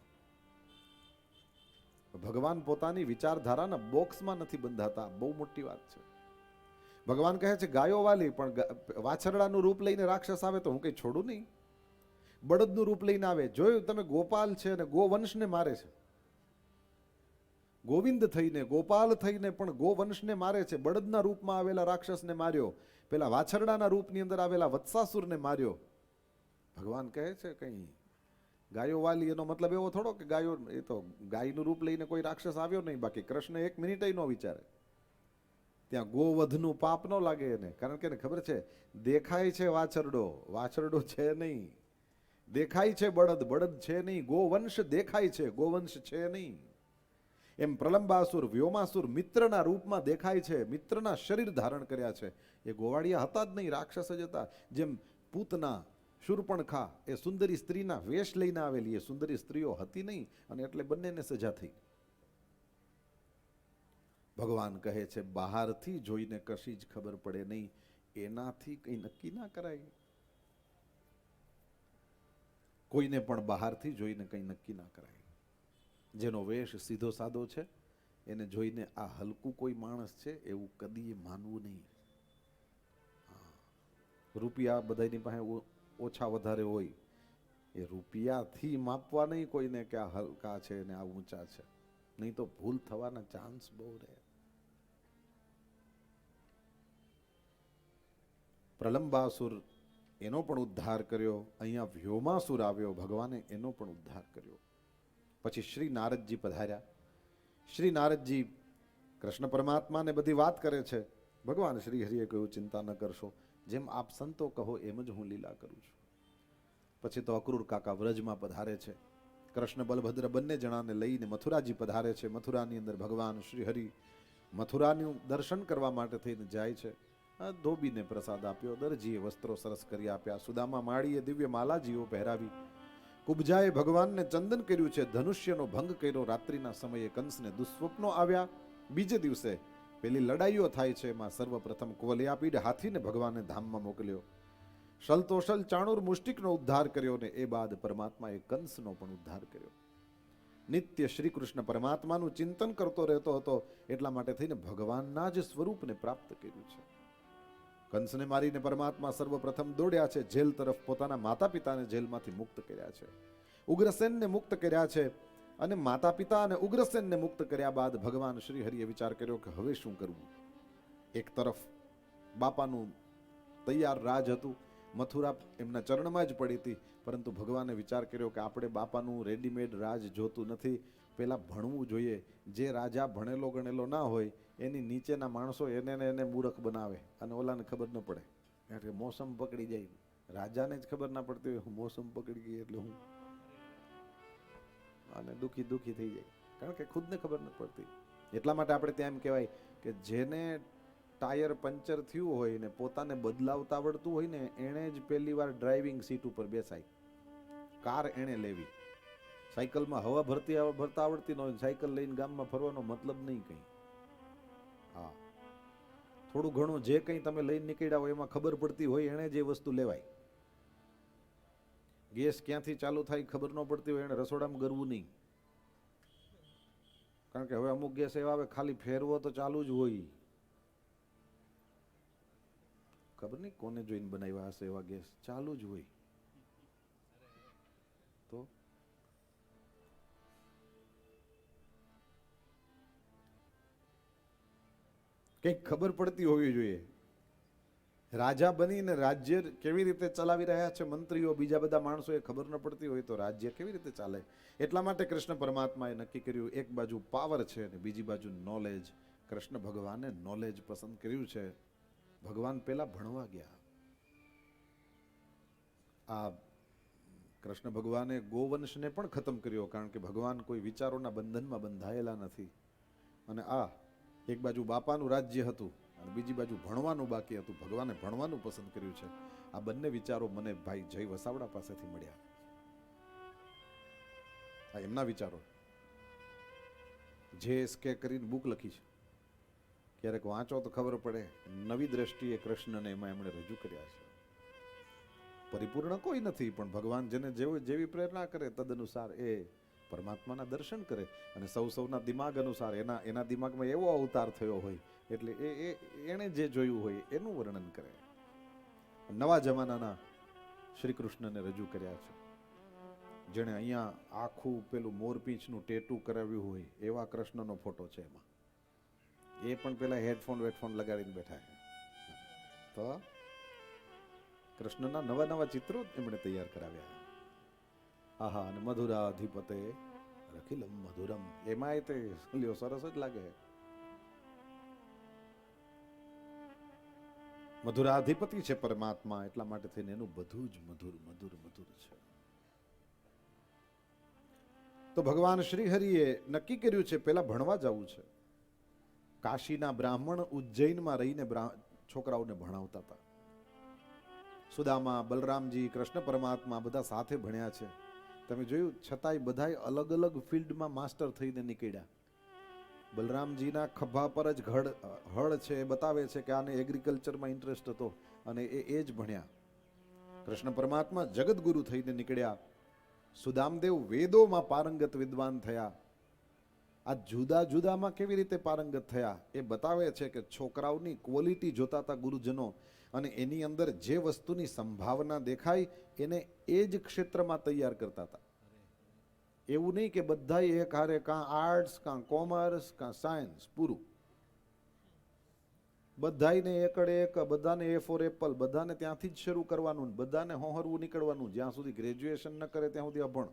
ભગવાન પોતાની વિચારધારાના બોક્સમાં નથી બંધાતા. બહુ મોટી વાત છે. ભગવાન કહે છે ગાયો વાલી, પણ વાછરડાનું રૂપ લઈને રાક્ષસ આવે તો હું કઈ છોડું નહીં. બળદનું રૂપ લઈને આવે, જોયું તમે ગોપાલ છે અને ગોવંશને મારે છે. ગોવિંદ થઈને, ગોપાલ થઈને પણ ગોવંશને મારે છે. બળદના રૂપમાં આવેલા રાક્ષસને માર્યો, પેલા વાછરડાના રૂપની અંદર આવેલા વત્સાસુરને માર્યો. ભગવાન કહે છે કઈ ગાયો વાલી એનો મતલબ એવો થોડો કે ગાયો, એ તો ગાયનું રૂપ લઈને કોઈ રાક્ષસ આવ્યો નહીં. બાકી કૃષ્ણ એક મિનિટ ન વિચારે. ત્યાં ગોવધનું પાપ ન લાગે એને, કારણ કે એને ખબર છે દેખાય છે વાછરડો, વાછરડો છે નહીં. દેખાય છે બળદ, બળદ છે નહીં. ગોવંશ દેખાય છે, ગોવંશ છે નહીં. એમ પ્રલંબાસુર, વ્યોમાસુર મિત્રના રૂપમાં દેખાય છે, મિત્રના શરીર ધારણ કર્યા છે. એ ગોવાળિયા હતા જ નહીં, રાક્ષસ જ હતા. જેમ પૂતના, શૂર્પણખા એ સુંદરી સ્ત્રીના વેશ લઈને આવેલી, એ સુંદરી સ્ત્રીઓ હતી નહીં, અને એટલે બંનેને સજા થઈ. ભગવાન કહે છે બહારથી જોઈને કશી જ ખબર પડે નહીં, એનાથી કંઈ નક્કી ના કરાય. કોઈને પણ બહારથી જોઈને કંઈ નક્કી ના કરાય. જેનો વેશ સીધો સાદો છે એને જોઈને આ હલકું કોઈ માણસ છે એવું કદી માનવું નહીં. રૂપિયા બધાની પાસે ઓછા વધારે હોય, એ રૂપિયાથી માપવા નહીં કોઈને કે આ હલકા છે ને આ ઊંચા છે. નહીં તો ભૂલ થવાના ચાન્સ બહુ રહે. પ્રલંબાસુર એનો પણ ઉદ્ધાર કર્યો. અહીંયા વ્યોમાસુર આવ્યો, ભગવાને એનો પણ ઉદ્ધાર કર્યો. પછી શ્રી નારદજી પધાર્યા. શ્રી નારદજી કૃષ્ણ પરમાત્માને બધી વાત કરે છે. ભગવાન શ્રી હરિએ કહ્યું ચિંતા ન કરશો, જેમ આપ સંતો કહો એમ જ હું લીલા કરું છું. પછી તો અક્રૂર કાકા વ્રજમાં પધારે છે. કૃષ્ણ બલભદ્ર બંને જણાને લઈને મથુરાજી પધારે છે. મથુરાની અંદર ભગવાન શ્રી હરિ મથુરાનું દર્શન કરવા માટે થઈને જાય છે. ધોબીને પ્રસાદ આપ્યો, દરજીએ વસ્ત્રો સરસ કરી આપ્યા, સુદામા માળીએ દિવ્ય માલાજીઓ પહેરાવી, કુબજાએ ભગવાનને ચંદન કર્યું છે, ધનુષ્યનો ભંગ કર્યો. રાત્રિના સમયે કંસને દુસ્વપ્નો આવ્યા. બીજે દિવસે પેલી લડાઈઓ થાય છે, એમાં સર્વપ્રથમ કુવલયાપીડ હાથીને ભગવાને ધામમાં મોકલ્યો. શલતોષલ ચાણુર મુષ્ટિકનો ઉદ્ધાર કર્યો, ને એ બાદ પરમાત્માએ કંસનો પણ ઉદ્ધાર કર્યો. નિત્ય શ્રી કૃષ્ણ પરમાત્માનું ચિંતન કરતો રહેતો હતો, એટલા માટે થઈને ભગવાનના જ સ્વરૂપને પ્રાપ્ત કર્યું છે. કંસને મારીને પરમાત્મા સર્વપ્રથમ દોડ્યા છે જેલ તરફ. પોતાના માતા પિતાને જેલમાંથી મુક્ત કર્યા છે, ઉગ્રસેનને મુક્ત કર્યા છે. અને માતા પિતા અને ઉગ્રસેનને મુક્ત કર્યા બાદ ભગવાન શ્રી હરિએ વિચાર કર્યો કે હવે શું કરવું. એક તરફ બાપાનું તૈયાર રાજ હતું, મથુરા એમના ચરણમાં જ પડી હતી, પરંતુ ભગવાને વિચાર કર્યો કે આપણે બાપાનું રેડીમેડ રાજ જોતું નથી, પેલા ભણવું જોઈએ. જે રાજા ભણેલો ગણેલો ના હોય એની નીચેના માણસો એને મૂર્ખ બનાવે અને ઓલાને ખબર ન પડે, કારણ કે મોસમ પકડી જાય. રાજાને જ ખબર ના પડતી હોય મોસમ પકડી ગઈ એટલે હું, અને દુખી થઈ જાય, કારણ કે ખુદને ખબર નથી પડતી. એટલા માટે આપણે ત્યાં એમ કહેવાય કે જેને ટાયર પંચર થયું હોય ને પોતાને બદલાવતા આવડતું હોય ને એણે જ પહેલી વાર ડ્રાઇવિંગ સીટ ઉપર બેસાય. કાર એણે લેવી. સાયકલમાં હવા ભરતા આવડતી ન હોય, સાયકલ લઈને ગામમાં ફરવાનો મતલબ નહીં કંઈ. હા, થોડું ઘણું જે કંઈ તમે લઈને નીકળ્યા હોય એમાં ખબર પડતી હોય એણે જે વસ્તુ લેવાય. ગેસ ક્યાંથી ચાલુ થાય ખબર ન પડતી હોય એણે રસોડામાં ગરવું નહીં, કારણ કે હવે અમુક ગેસ એવા આવે ખાલી ફેરવો તો ચાલુ જ હોય. ખબર નહીં કોને જોઈને બનાવ્યા હશે એવા ગેસ, ચાલુ જ હોય. તો કંઈક ખબર પડતી હોવી જોઈએ. રાજા બનીને રાજ્ય કેવી રીતે ચલાવી રહ્યા છે મંત્રીઓ, બીજા બધા માણસો, એ ખબર ન પડતી હોય તો રાજ્ય કેવી રીતે ચાલે? એટલા માટે કૃષ્ણ પરમાત્માએ નક્કી કર્યું, એક બાજુ પાવર છે અને બીજી બાજુ નોલેજ. કૃષ્ણ ભગવાને નોલેજ પસંદ કર્યું છે. ભગવાન પેલા ભણવા ગયા. આ કૃષ્ણ ભગવાને ગોવંશને પણ ખતમ કર્યો, કારણ કે ભગવાન કોઈ વિચારોના બંધનમાં બંધાયેલા નથી. અને આ એક બાજુ બાપાનું રાજ્ય હતું અને બીજી બાજુ ભણવાનું બાકી હતું. ભગવાને ભણવાનું પસંદ કર્યું છે. આ બંને વિચારો મને ભાઈ જય વસાવડા પાસેથી મળ્યા. આ એમના વિચારો. JSK કરીને બુક લખી છે, ક્યારેક વાંચો તો ખબર પડે. નવી દ્રષ્ટિએ કૃષ્ણને એમાં એમણે રજૂ કર્યા છે. પરિપૂર્ણ કોઈ નથી, પણ ભગવાન જેને જેવી પ્રેરણા કરે તદનુસાર એ પરમાત્માના દર્શન કરે. અને સૌના દિમાગ અનુસાર એના દિમાગમાં એવો અવતાર થયો હોય એટલે એણે જે જોયું હોય એનું વર્ણન કરે. નવા જમાનાના શ્રી કૃષ્ણને રજૂ કર્યા છે. જેણે અહીંયા આખું પેલું મોરપીંછનું ટેટુ કરાવ્યું હોય એવા કૃષ્ણનો ફોટો છે એમાં. એ પણ પેલા હેડફોન લગાડીને બેઠા છે. તો કૃષ્ણના નવા ચિત્રો એમણે તૈયાર કરાવ્યા. આહા, અને મધુરાધિપતે રખિલમ મધુરમ, એમાંય તે લ્યો સરસ જ લાગે. મધુરાધિપતિ છે પરમાત્મા, એટલા માટે થઈને એનું બધું જ મધુર છે. તો ભગવાન શ્રી હરિએ નક્કી કર્યું છે પેલા ભણવા જવું છે. કાશીના બ્રાહ્મણ ઉજ્જૈનમાં રહીને છોકરાઓને ભણાવતા હતા. સુદામા, બલરામજી, કૃષ્ણ પરમાત્મા બધા સાથે ભણ્યા છે. તમે જોયું, છતાંય બધાય અલગ અલગ ફિલ્ડમાં માસ્ટર થઈને નીકળ્યા. બલરામજીના ખભા પર જ હળ છે એ બતાવે છે કે આને એગ્રીકલ્ચરમાં ઇન્ટરેસ્ટ હતો અને એ જ ભણ્યા. કૃષ્ણ પરમાત્મા જગતગુરુ થઈને નીકળ્યા. સુદામદેવ વેદોમાં પારંગત વિદ્વાન થયા. આ જુદામાં કેવી રીતે પારંગત થયા એ બતાવે છે કે છોકરાઓની ક્વોલિટી જોતા હતા ગુરુજનો, અને એની અંદર જે વસ્તુની સંભાવના દેખાય એને એ જ ક્ષેત્રમાં તૈયાર કરતા હતા. એવું નહીં કે બધા એક હારે કાં આર્ટ્સ, કાં કોમર્સ, કાં સાયન્સ, પૂરું. બધાને એકડે એક, બધાને A for એપલ, બધાને ત્યાંથી જ શરૂ કરવાનું, બધાને હોહરવું નીકળવાનું. જ્યાં સુધી ગ્રેજ્યુએશન ન કરે ત્યાં સુધી અભણ.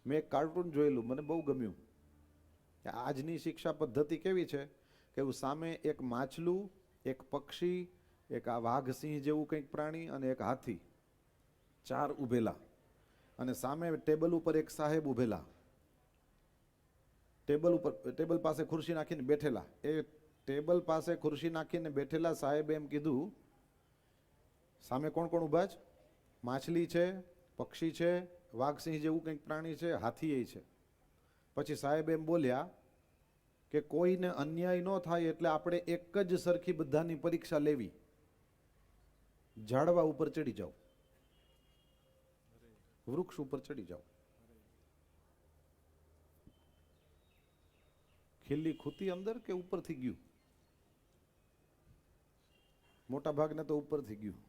મેં એક કાર્ટૂન જોયેલું, મને બહુ ગમ્યું. આજની શિક્ષા પદ્ધતિ કેવી છે કે સામે એક માછલું, એક પક્ષી, એક આ વાઘ સિંહ જેવું કંઈક પ્રાણી અને એક હાથી, 4 ઉભેલા, અને સામે ટેબલ ઉપર એક સાહેબ ઉભેલા. ટેબલ પાસે ખુરશી નાખીને બેઠેલા. એ ટેબલ પાસે ખુરશી નાખીને બેઠેલા સાહેબ એમ કીધું, સામે કોણ ઊભા છે? માછલી છે, પક્ષી છે, વાઘસિંહ જેવું કંઈક પ્રાણી છે, હાથી એ છે. પછી સાહેબ એમ બોલ્યા કે કોઈને અન્યાય ન થાય એટલે આપણે એક જ સરખી બધાની પરીક્ષા લેવી. ઝાડવા ઉપર ચડી જાઓ, વૃક્ષ ઉપર ચડી જાઓ. ખીલ્લી ખૂતી અંદર કે ઉપરથી ગયું? મોટા ભાગને તો ઉપરથી ગયું.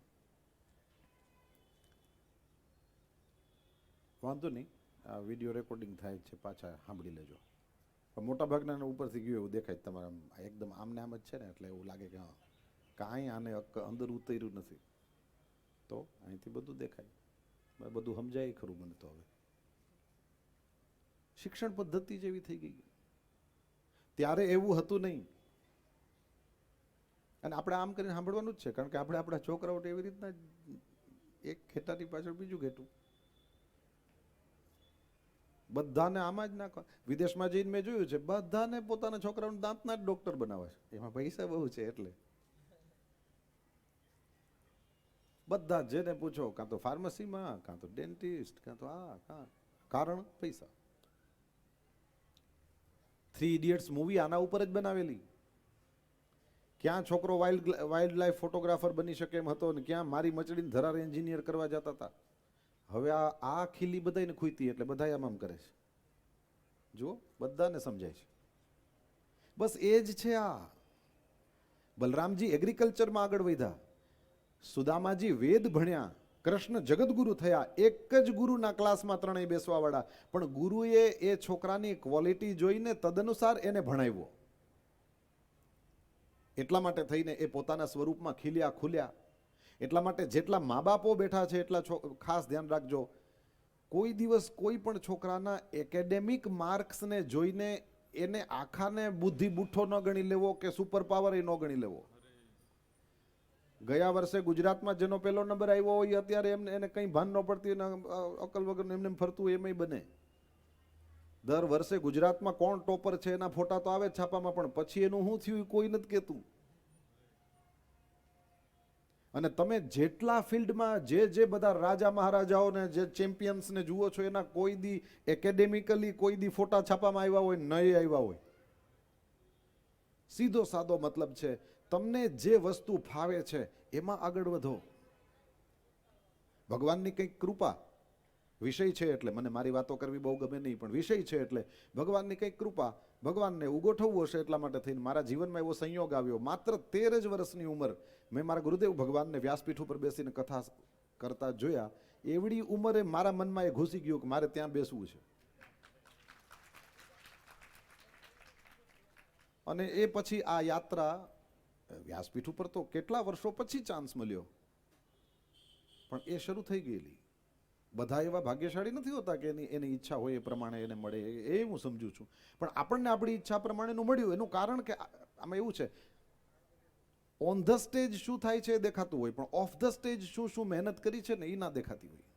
વાંધો નહીં, આ વિડીયો રેકોર્ડિંગ થાય છે, પાછા સાંભળી લેજો. પણ મોટા ભાગના ઉપરથી ગયું એવું દેખાય તમારા, એકદમ આમને આમ જ છે ને, એટલે એવું લાગે કે હા કાંઈ આને અંદર ઉતર્યું નથી. તો અહીંથી બધું દેખાય, બધું સમજાય ખરું મને તો. હવે શિક્ષણ પદ્ધતિ જેવી થઈ ગઈ. ત્યારે એવું હતું નહીં. અને આપણે આમ કરીને સાંભળવાનું જ છે, કારણ કે આપણે આપણા છોકરાઓ એવી રીતના એક ખેટાની પાછળ બીજું ઘેટું, બધાને આમાં જ નાખવા. વિદેશમાં જઈને મેં જોયું છે, બધાને પોતાના છોકરાઓને દાંતના જ ડોક્ટર બનાવે છે. એમાં પૈસા બહુ છે એટલે બધા જેને પૂછો, કાં તો ફાર્મસીમાં, કાં તો ડેન્ટિસ્ટ, કાં તો કારણ પૈસા. 3 ઇડિયટ્સ મૂવી આના ઉપર જ બનાવેલી. ક્યાં છોકરો વાઇલ્ડ લાઈફ ફોટોગ્રાફર બની શકે એમ હતો, ને ક્યાં મારી મચડીને ધરાર એન્જિનિયર કરવા જતા હતા. હવે આ ખીલી બધાને ખૂઈતી એટલે બધા આમ કરે છે. જુઓ, બધાને સમજાય છે. બસ એ જ છે આ. બલરામજી એગ્રીકલ્ચરમાં આગળ વધ્યા, સુદામાજી વેદ ભણ્યા, કૃષ્ણ જગતગુરુ થયા. એક જ ગુરુના ક્લાસમાં ત્રણેય બેસવા વાળા, પણ ગુરુએ એ છોકરાની ક્વોલિટી જોઈને તદનુસાર એને ભણાવ્યો. એટલા માટે થઈને એ પોતાના સ્વરૂપમાં ખીલ્યા ખુલ્યા. એટલા માટે જેટલા મા બાપો બેઠા છે એટલા ખાસ ધ્યાન રાખજો, કોઈ દિવસ કોઈ પણ છોકરાના એકેડેમિક માર્ક્સને જોઈને એને આખાને બુદ્ધિ બુઠ્ઠો ન ગણી લેવો કે સુપર પાવર એ ન ગણી લેવો. ગયા વર્ષે ગુજરાતમાં જેનો પહેલો નંબર આવ્યો હોય અત્યારે એને કંઈ ભાન ન પડતી અને અકલ વગર એમને ફરતું એમય બને. દર વર્ષે ગુજરાતમાં કોણ ટોપર છે એના ફોટા તો આવે છાપામાં, પણ પછી એનું શું થયું કોઈ નથી કહેતું. અને તમે જેટલા ફિલ્ડમાં જે બધા રાજા મહારાજાઓને જે ચેમ્પિયન્સને જુઓ છો, એના કોઈ દી એકેડેમિકલી કોઈ દી ફોટા છાપામાં આવ્યા હોય નહીં આવ્યા હોય. સીધો સાદો મતલબ છે, તમને જે વસ્તુ ફાવે છે એમાં આગળ વધો. ભગવાનની કંઈક કૃપા, વિષય છે એટલે મને મારી વાતો કરવી બહુ ગમે નહીં, પણ વિષય છે એટલે ભગવાનની કંઈક કૃપા, ભગવાનને ઉગોઠવવું હશે એટલા માટે થઈને મારા જીવનમાં એવો સંયોગ આવ્યો. માત્ર 13 જ વર્ષની ઉંમર મેં મારા ગુરુદેવ ભગવાનને વ્યાસપીઠ ઉપર બેસીને કથા કરતા જોયા. એવડી ઉંમરે મારા મનમાં એ ઘૂસી ગયું કે મારે ત્યાં બેસવું છે. અને એ પછી આ યાત્રા વ્યાસપીઠ ઉપર તો કેટલા વર્ષો પછી ચાન્સ મળ્યો, પણ એ શરૂ થઈ ગયેલી. બધા એવા ભાગ્યશાળી નથી હોતા કે એની ઈચ્છા હોય એ પ્રમાણે એને મળે, એ હું સમજુ છું. પણ આપણને આપણી ઈચ્છા પ્રમાણેનું મળ્યું. એનું કારણ કે આમાં એવું છે, ઓન ધ સ્ટેજ શું થાય છે એ દેખાતું હોય, પણ ઓફ ધ સ્ટેજ શું શું મહેનત કરી છે ને એ ના દેખાતી હોય.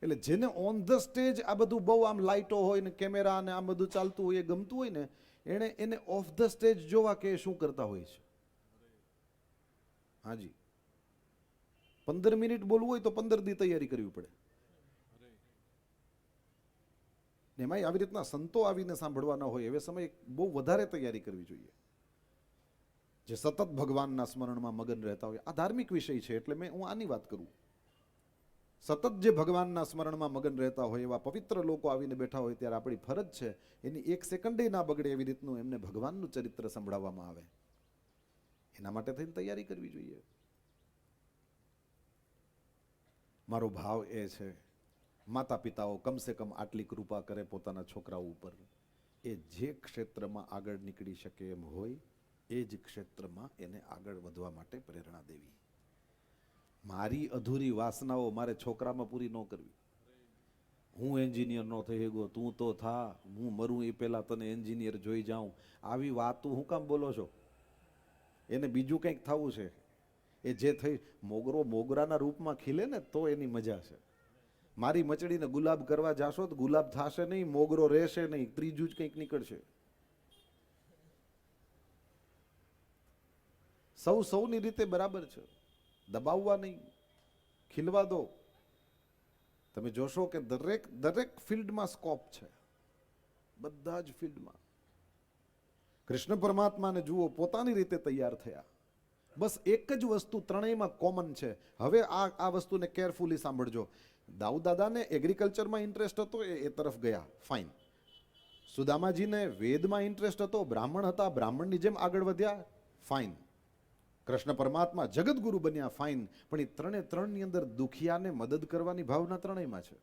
એટલે જેને ઓન ધ સ્ટેજ આ બધું બહુ આમ લાઇટો હોય ને કેમેરા ને આમ બધું ચાલતું હોય, એ ગમતું હોય ને, એને ઓફ ધ સ્ટેજ જોવા કે શું કરતા હોય છે. હાજી, 15 મિનિટ બોલવું હોય તો 15 દી તૈયારી કરવી પડે. એમાં આવી રીતના સંતો આવીને સાંભળવાના હોય એવે સમય બહુ વધારે તૈયારી કરવી જોઈએ. જે સતત ભગવાનના સ્મરણમાં મગન રહેતા હોય, આ ધાર્મિક વિષય છે એટલે હું આની વાત કરું. સતત જે ભગવાનના સ્મરણમાં મગન રહેતા હોય એવા પવિત્ર લોકો આવીને બેઠા હોય ત્યારે આપણી ફરજ છે એની 1 સેકન્ડે ના બગડે એવી રીતનું એમને ભગવાનનું ચરિત્ર સંભળાવવામાં આવે. એના માટે થઈને તૈયારી કરવી જોઈએ. મારો ભાવ એ છે, માતા પિતાઓ કમસે કમ આટલી કૃપા કરે પોતાના છોકરાઓ ઉપર, એ જે ક્ષેત્રમાં આગળ નીકળી શકે એમ હોય એ જ ક્ષેત્રમાં એને આગળ વધવા માટે પ્રેરણા દેવી. મારી અધૂરી વાસનાઓ મારે છોકરામાં પૂરી ન કરવી. હું એન્જિનિયર ન થઈ ગયો, તું તો થા, હું મરું એ પહેલા તને એન્જિનિયર જોઈ જાઉં, આવી વાતું હું કામ બોલો છો? એને બીજું કંઈક થવું છે. એ જે થઈ મોગરો મોગરાના રૂપમાં ખીલે ને તો એની મજા છે. મારી મચડીને ગુલાબ કરવા જાશો તો ગુલાબ થશે નહીં, મોગરો રહેશે નહીં, ત્રીજું જ કંઈક નીકળશે. સૌની રીતે બરાબર છે, દબાવવા નહીં, ખીલવા દો. તમે જોશો કે દરેક ફિલ્ડમાં સ્કોપ છે, બધા જ ફિલ્ડમાં. કૃષ્ણ પરમાત્માને જુઓ, પોતાની રીતે તૈયાર થયા. બસ એક જ વસ્તુ ત્રણેયમાં કોમન છે. હવે આ વસ્તુને કેરફુલી સાંભળજો. દાઉદ દાદાને એગ્રીકલ્ચરમાં ઇન્ટરેસ્ટ હતો, એ તરફ ગયા, ફાઇન. સુદામાજીને વેદમાં ઇન્ટરેસ્ટ હતો, બ્રાહ્મણ હતા, બ્રાહ્મણની જેમ આગળ વધ્યા, ફાઇન. કૃષ્ણ પરમાત્મા જગતગુરુ બન્યા, ફાઇન. પણ એ ત્રણની અંદર દુખિયાને મદદ કરવાની ભાવના ત્રણેયમાં છે.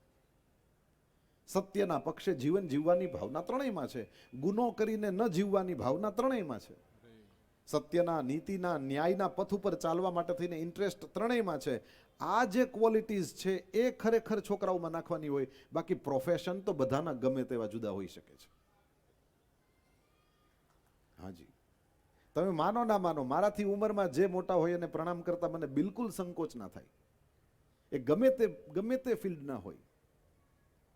સત્યના પક્ષે જીવન જીવવાની ભાવના ત્રણેયમાં છે. ગુનો કરીને ન જીવવાની ભાવના ત્રણેયમાં છે. સત્યના, નીતિના, ન્યાયના પથ ઉપર ચાલવા માટે થઈને ઇન્ટરેસ્ટ ત્રણેયમાં છે. આ જે ક્વોલિટીઝ છે એ ખરેખર છોકરાઓમાં નાખવાની હોય. બાકી પ્રોફેશન તો બધાના ગમે તેવા જુદા હોઈ શકે છે. હાજી, તમે માનો ના માનો, મારાથી ઉંમરમાં જે મોટા હોય એને પ્રણામ કરતા મને બિલકુલ સંકોચ ના થાય. એ ગમે તે ફિલ્ડના હોય.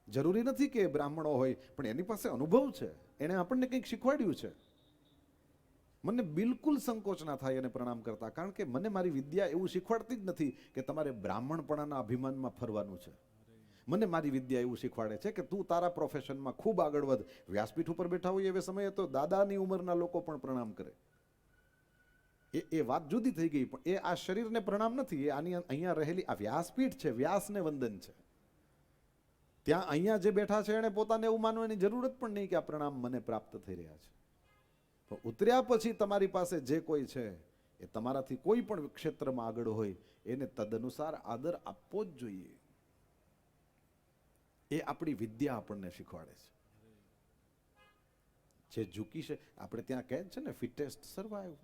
જરૂરી નથી કે બ્રાહ્મણો હોય, પણ એની પાસે અનુભવ છે, એણે આપણને કંઈક શીખવાડ્યું છે. મને બિલકુલ સંકોચ ના થાય એને પ્રણામ કરતા, કારણ કે મને મારી વિદ્યા એવું શીખવાડતી જ નથી કે તમારે બ્રાહ્મણપણાના અભિમાનમાં ફરવાનું છે. મને મારી વિદ્યા એવું શીખવાડે છે કે તું તારા પ્રોફેશનમાં ખૂબ આગળ વધ. વ્યાસપીઠ ઉપર બેઠા હોય એવે સમયે તો દાદાની ઉંમરના લોકો પણ પ્રણામ કરે. એ વાત જુદી થઈ ગઈ, પણ એ આ શરીરને પ્રણામ નથી, એ આની અહીંયા રહેલી આ વ્યાસપીઠ છે, વ્યાસને વંદન છે. ત્યાં અહીંયા જે બેઠા છે એને પોતાને એવું માનવાની જરૂરત પણ નહીં કે આ પ્રણામ મને પ્રાપ્ત થઈ રહ્યા છે. પણ ઉતર્યા પછી તમારી પાસે જે કોઈ છે એ તમારાથી કોઈ પણ ક્ષેત્રમાં આગળ હોય એને તદનુસાર આદર આપવો જ જોઈએ. એ આપણી વિદ્યા આપણને શીખવાડે છે. જે ઝૂકી છે, આપણે ત્યાં કહે છે ને, ફિટેસ્ટ સર્વાઈવ.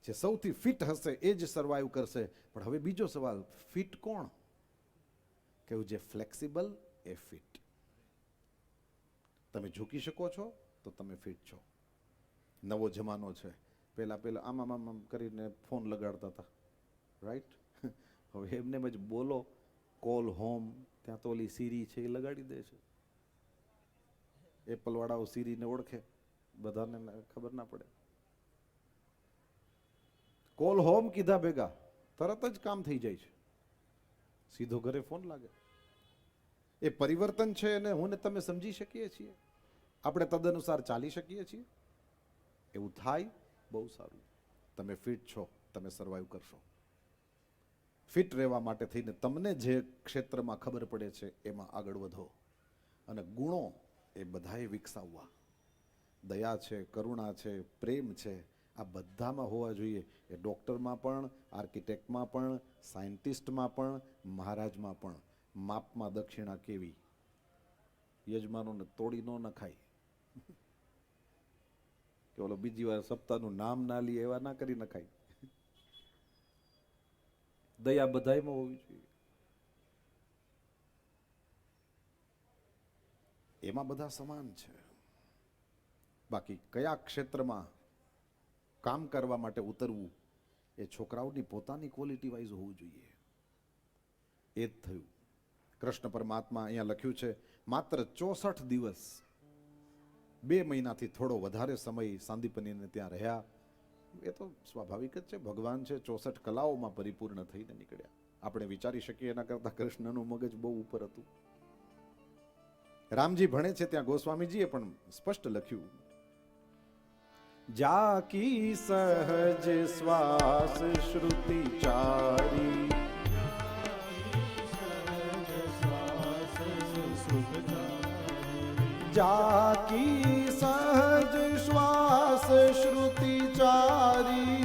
જે સૌથી ફિટ હશે એ જ સર્વાઈવ કરશે. પણ હવે બીજો સવાલ, ફિટ કોણ? કેવું જે ફ્લેક્સિબલ એ ફિટ. તમે ઝૂકી શકો છો તો તમે ફિટ છો. નવો જમાનો છે. પેલા આમ કરીને ફોન લગાડતા હતા, રાઈટ? હવે એમને જ બોલો, કોલ હોમ, ત્યાં તો ઓલી સીરી છે એ લગાડી દે છે. એપલ વાળાઓ સીરીને ઓળખે, બધાને ખબર ના પડે. કોલ હોમ કીધા ભેગા તરત જ કામ થઈ જાય છે. સીધો ઘરે ફોન લાગે. એ પરિવર્તન છે અને હું ને તમે સમજી શકીએ છીએ. આપણે તદનુસાર ચાલી શકીએ છીએ. એવું થાય બહુ સારું. તમે ફિટ છો, તમે સર્વાઈવ કરશો. ફિટ રહેવા માટે થઈને તમને જે ક્ષેત્રમાં ખબર પડે છે એમાં આગળ વધો. અને ગુણો એ બધાએ વિકસાવવા. દયા છે, કરુણા છે, પ્રેમ છે, આ બધામાં હોવા જોઈએ. એ ડૉક્ટરમાં પણ, આર્કિટેક્ટમાં પણ, સાયન્ટિસ્ટમાં પણ, મહારાજમાં પણ. માપમાં દક્ષિણા કેવી, યજમાનોને તોડી ન નખાય. કે ઓલો બીજી વાર સપ્તાહનું નામ ના લે એવા ના કરી નખાય. દયા બધાયમાં હોવી જોઈએ. એમાં બધા સમાન છે. બાકી કયા ક્ષેત્રમાં કામ કરવા માટે ઉતરવું એ છોકરાઓની પોતાની ક્વોલિટી વાઇઝ હોવું જોઈએ. એ જ થયું. કૃષ્ણ પરમાત્મા અહીંયા લખ્યું છે માત્ર 64 દિવસ, 2 મહિનાથી થોડો વધારે સમય સાંદીપનીને ત્યાં રહ્યા. એ તો સ્વાભાવિક જ છે. ભગવાન છે 64 કલાઓમાં પરિપૂર્ણ થઈને નીકળ્યા. આપણે વિચારી શકીએ એના કરતા કૃષ્ણનું મગજ બહુ ઉપર હતું. રામજી ભણે છે ત્યાં ગોસ્વામીજીએ પણ સ્પષ્ટ લખ્યું, જાકી સહજ શ્વાસ શ્રુતિ ચારી, જાકી સહજ શ્વાસ શ્રુતિ ચારી,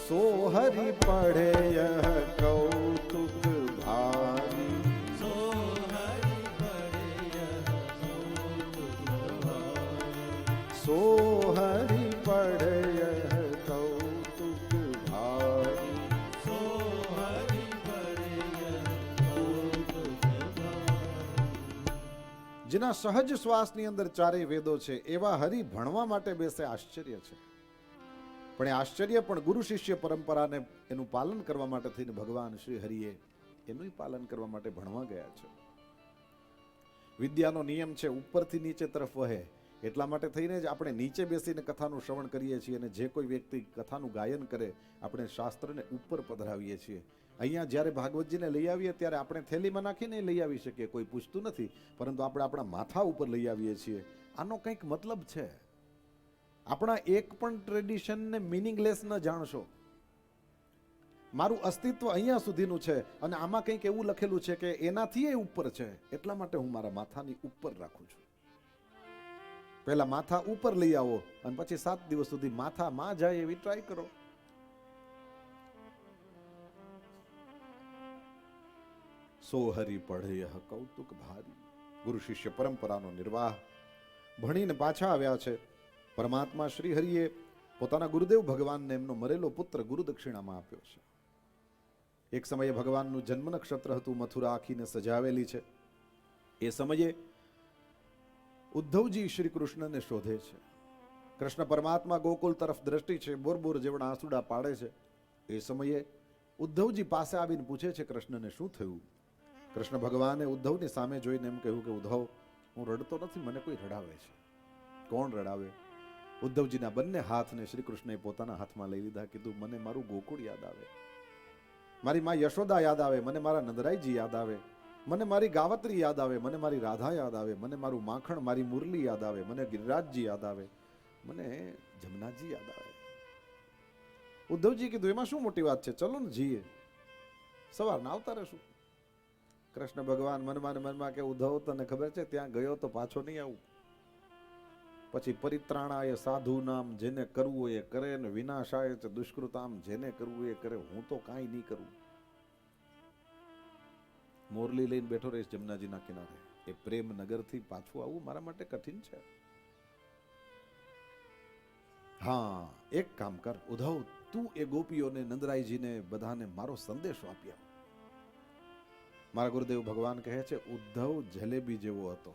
સો હરિ પढ़े यह कौतुक भारी, સો હરિ પढ़े यह कौतुक भारी, સો હરિ પढ़े यह कौतुक भारी, સો હરિ પढ़े यह कौतुક भारी. જેના સહજ શ્વાસની અંદર ચારેય વેદો છે એવા હરિ ભણવા માટે બેસે આશ્ચર્ય છે. પણ એ આશ્ચર્ય પણ ગુરુ શિષ્ય પરંપરાને એનું પાલન કરવા માટે થઈને ભગવાન શ્રી હરિએ એનું પાલન કરવા માટે ભણવા ગયા છે. વિદ્યાનો નિયમ છે ઉપરથી નીચે તરફ વહે. એટલા માટે થઈને જ આપણે નીચે બેસીને કથાનું શ્રવણ કરીએ છીએ અને જે કોઈ વ્યક્તિ કથાનું ગાયન કરે આપણે શાસ્ત્રને ઉપર પધરાવીએ છીએ. અહીંયા જ્યારે ભાગવતજીને લઈ આવીએ ત્યારે આપણે થેલીમાં નાખીને લઈ આવી શકીએ, કોઈ પૂછતું નથી, પરંતુ આપણે આપણા માથા ઉપર લઈ આવીએ છીએ. આનો કંઈક મતલબ છે. આપણા એક પણ ટ્રેડિશનને મિનિંગલેસ ન જાણશો. મારું અસ્તિત્વ અહીંયા સુધીનું છે અને આમાં કંઈક એવું લખેલું છે કે એનાથી એ ઉપર છે, એટલા માટે હું મારા માથાની ઉપર રાખું છું. પહેલા માથા ઉપર લઈ આવો અને પછી 7 દિવસ સુધી માથા માં જાય એવી ટ્રાય કરો. સો હરિ પઢેય કૌતુક ભારી. ગુરુ શિષ્ય પરંપરાનો નિર્વાહ. ભણીને પાછા આવ્યા છે. પરમાત્મા શ્રી હરિએ પોતાના ગુરુદેવ ભગવાનને એમનો મરેલો પુત્ર ગુરુ દક્ષિણામાં આપ્યો છે. એક સમયે ભગવાનનું જન્મ નક્ષત્ર હતું, મથુરા આખીને સજાવેલી છે. એ સમયે ઉદ્ધવજી શ્રી કૃષ્ણને શોધે છે. કૃષ્ણ પરમાત્મા ગોકુલ તરફ દ્રષ્ટિ છે, બોરબોર જેવડા આંસુડા પાડે છે. એ સમયે ઉદ્ધવજી પાસે આવીને પૂછે છે કૃષ્ણને શું થયું. કૃષ્ણ ભગવાને ઉદ્ધવની સામે જોઈને એમ કહ્યું કે ઉદ્ધવ, હું રડતો નથી, મને કોઈ રડાવે છે. કોણ રડાવે? ઉદ્ધવજીના બંને હાથને શ્રી કૃષ્ણએ પોતાના હાથમાં લઈ લીધા. કીધું, મને મારું ગોકુળ યાદ આવે, મારી માં યશોદા યાદ આવે, મને મારા નંદરાયજી યાદ આવે, મને મારી ગાવત્રી યાદ આવે, મને મારી રાધા યાદ આવે, મને મારું માખણ મારી મુરલી યાદ આવે, મને ગિરિરાજજી યાદ આવે, મને જમનાજી યાદ આવે. ઉદ્ધવજી કીધું, એમાં શું મોટી વાત છે, ચલો ને જઈએ, સવારના આવતા રહેશું. કૃષ્ણ ભગવાન મનમાં ને મનમાં કે ઉદ્ધવ, તને ખબર છે ત્યાં ગયો તો પાછો નહીં આવું. પછી પરિત્રાણાય સાધુ નામ, જેને કરવું એ કરે, ને વિનાશાય છે દુષ્કૃતામ, જેને કરવું એ કરે, હું તો કાંઈ નહીં કરું. મોરલી લઈને બેઠો રહીશ જમનાજીના કિનારે. એ પ્રેમ નગરથી પાછું આવવું મારા માટે કઠિન છે. હા, એક કામ કર ઉદ્ધવ, તું એ ગોપીઓને, નંદરાયજીને, બધાને મારો સંદેશો આપી આવ. મારા ગુરુદેવ ભગવાન કહે છે, ઉદ્ધવ જલેબી જેવો હતો,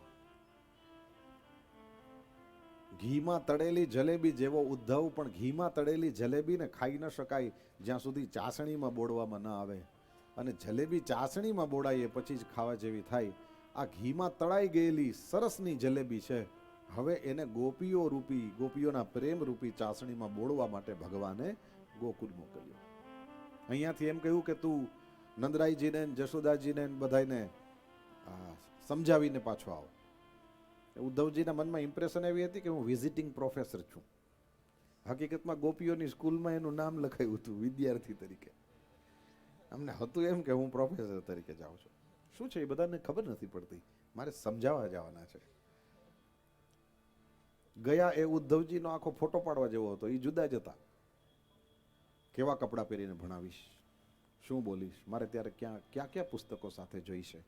ઘીમાં તળેલી જલેબી જેવો ઉદ્ધવ. પણ ઘીમાં તળેલી જલેબીને ખાઈ ન શકાય જ્યાં સુધી ચાસણીમાં બોળવામાં ન આવે. અને જલેબી ચાસણીમાં બોળાય પછી જ ખાવા જેવી થાય. આ ઘીમાં તળાઈ ગયેલી સરસની જલેબી છે. હવે એને ગોપીઓ રૂપી, ગોપીઓના પ્રેમ રૂપી ચાસણીમાં બોળવા માટે ભગવાને ગોકુળ મોકલ્યો. અહીંયાથી એમ કહ્યું કે તું નંદરાયજીને, જશોદાજીને બધાને સમજાવીને પાછો આવ. ઉદ્ધવજીના મનમાં ઇમ્પ્રેશન એવી હતી કે હું વિઝિટિંગ પ્રોફેસર છું. હકીકતમાં ગોપીઓની સ્કૂલમાં એનું નામ લખાયું હતું વિદ્યાર્થી તરીકે. અમને હતું એમ કે હું પ્રોફેસર તરીકે જાઉં છું. શું છે એ બધાને ખબર નથી પડતી, મારે સમજાવવા જવાના છે. ગયા એ ઉદ્ધવજીનો આખો ફોટો પાડવા જેવો હતો, એ જુદા જ હતા. કેવા કપડાં પહેરીને ભણાવીશ, શું બોલીશ, મારે ત્યારે ક્યાં ક્યાં પુસ્તકો સાથે જોઈશે,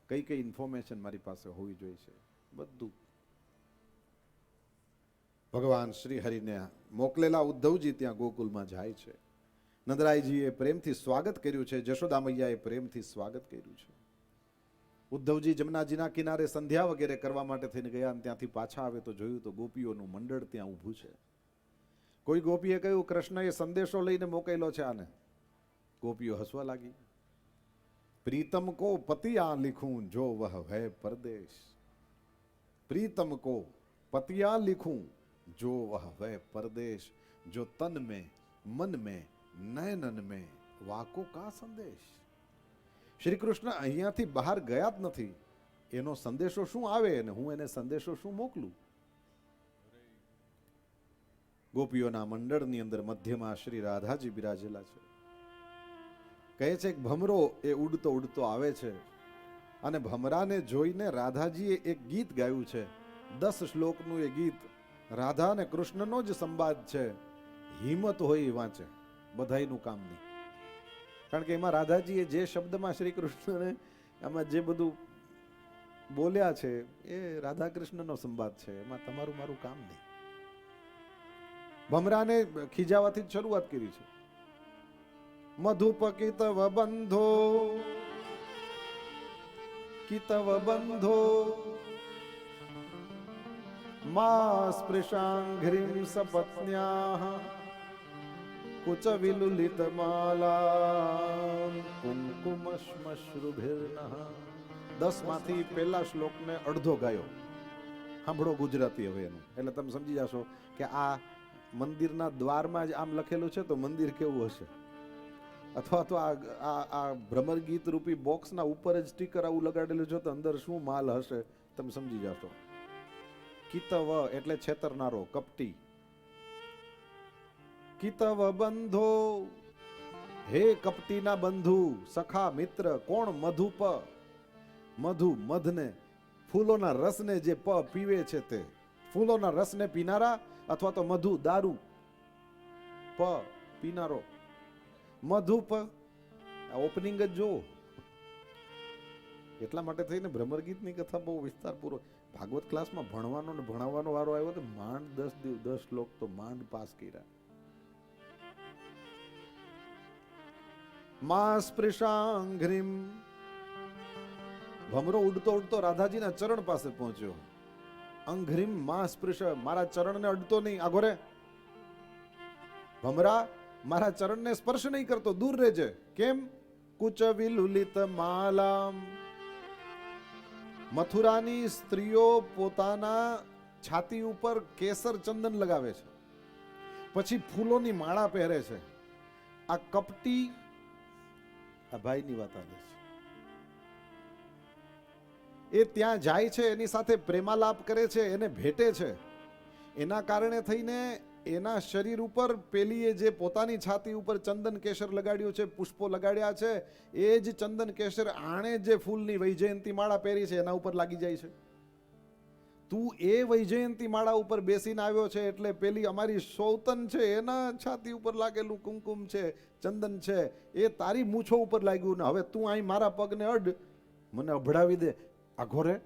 કઈ કઈ ઇન્ફોર્મેશન મારી પાસે હોવી જોઈશે, બધું. ભગવાન શ્રી હરિને મોકલેલા ઉદ્ધવજી ત્યાં ગોકુલમાં જાય છે. નંદરાયજીએ પ્રેમથી સ્વાગત કર્યું છે, જશોદા મૈયાએ પ્રેમથી સ્વાગત કર્યું છે. ઉદ્ધવજી જમનાજીના કિનારે સંધ્યા વગેરે કરવા માટે થઈને ગયા, અને ત્યાંથી પાછા આવે તો જોયું તો ગોપીઓનું મંડળ ત્યાં ઊભું છે. કોઈ ગોપીએ કહ્યું, કૃષ્ણએ સંદેશો લઈને મોકલ્યો છે આને. ગોપીઓ હસવા લાગી. પ્રીતમ કો પતિયા લિખું જો વહ ભય પરદેશ, પ્રીતમ કો પતિયા લિખું જો વહ ભય પરદેશ, જો તન में मन में નયનન में વાકો કા સંદેશ. શ્રી કૃષ્ણ અહીંયાથી બહાર ગયા જ નથી, એનો સંદેશો શું આવે અને હું એને સંદેશો શું મોકલું. ગોપીઓના મંડળની અંદર મધ્યમાં શ્રી રાધાજી બિરાજેલા છે. કહે છે કે ભમરો એ ઉડતો ઉડતો આવે છે, અને ભમરાને જોઈને રાધાજીએ એક ગીત ગાયું છે. 10 શ્લોકનું એ ગીત રાધા અને કૃષ્ણનો જ સંવાદ છે. હિંમત હોય વાંચે, બધાયનું કામ નહીં. કારણ કે એમાં રાધાજીએ જે શબ્દમાં શ્રી કૃષ્ણને આમાં જે બધું બોલ્યા છે એ રાધા કૃષ્ણનો સંવાદ છે, એમાં તમારું મારું કામ નહીં. ભમરાને ખીજાવાથી જ શરૂઆત કરી છે. મધુપ કિતવ બંધો, કિતવ બંધો મા સ્પૃશાંઘ્રિમ સપત્ન્યાઃ કુચ વિલુલિત માલા કુમકુમશ્મશ્રુભિર્નઃ. 10 માંથી પહેલા શ્લોકને અડધો ગાયો. સાંભળો ગુજરાતી હવે એનું, એટલે તમે સમજી જશો કે આ મંદિરના દ્વારમાં જ આમ લખેલું છે તો મંદિર કેવું હશે. અથવા તો આ ભ્રમર ગીત રૂપી બોક્સના ઉપર જ સ્ટીકર આવું લગાડેલું છે તો અંદર શું માલ હશે તમે સમજી જશો. કિતવ એટલે છેતરનારો, કપટી. કિતવ બંધો, હે કપટીના બંધુ, સખા મિત્ર. કોણ? મધુપ. મધુ, મધને, ફૂલોના રસને જે પીવે છે તે. ફૂલોના રસને પીનારા, અથવા તો મધુ દારૂ, પીનારો. મધુપ, ઓપનિંગ જ જો. એટલા માટે થઈને ભ્રમર ગીતની કથા બહુ વિસ્તારપૂર્વક ભાગવત ક્લાસમાં ભણવાનો ને ભણાવવાનો વારો આવ્યો તો માંડ 10 શ્લોક તો માંડ પાસ કર્યા. મા સ્પૃશાંઘ્રિમ, ભમરો ઉડતો ઉડતો રાધાજીના ચરણ પાસે પહોંચ્યો. અંઘ્રિમ મા સ્પૃશ, મારા ચરણને અડતો નહીં, આગો રે ભમરા, મારા ચરણને સ્પર્શ નહીં કરતો, દૂર રહેજે. કેમ? કુચ વિલુલિત માલામ, મથુરાની સ્ત્રીઓ પોતાના છાતી ઉપર કેસર ચંદન લગાવે છે, પછી ફૂલોની માળા પહેરે છે. આ કપટી, આ ભાઈની વાત આવે છે, એ ત્યાં જાય છે, એની સાથે પ્રેમાલાપ કરે છે, એને ભેટે છે. એના કારણે થઈને એના શરીર ઉપર પેલીએ જે પોતાની છાતી ઉપર ચંદન કેસર લગાડ્યું છે, પુષ્પો લગાડ્યા છે, એ જ ચંદન કેસર આણે જે ફૂલની વૈજયંતી માળા પહેરી છે એના ઉપર લાગી જાય છે. તું એ વૈજયંતી માળા ઉપર બેસીને આવ્યો છે એટલે પેલી અમારી સૌતન છે એના છાતી ઉપર લાગેલું કુમકુમ છે, ચંદન છે, એ તારી મૂછો ઉપર લાગ્યું ને હવે તું અહીં મારા પગને અડ, મને અભડાવી દે, આઘોરે.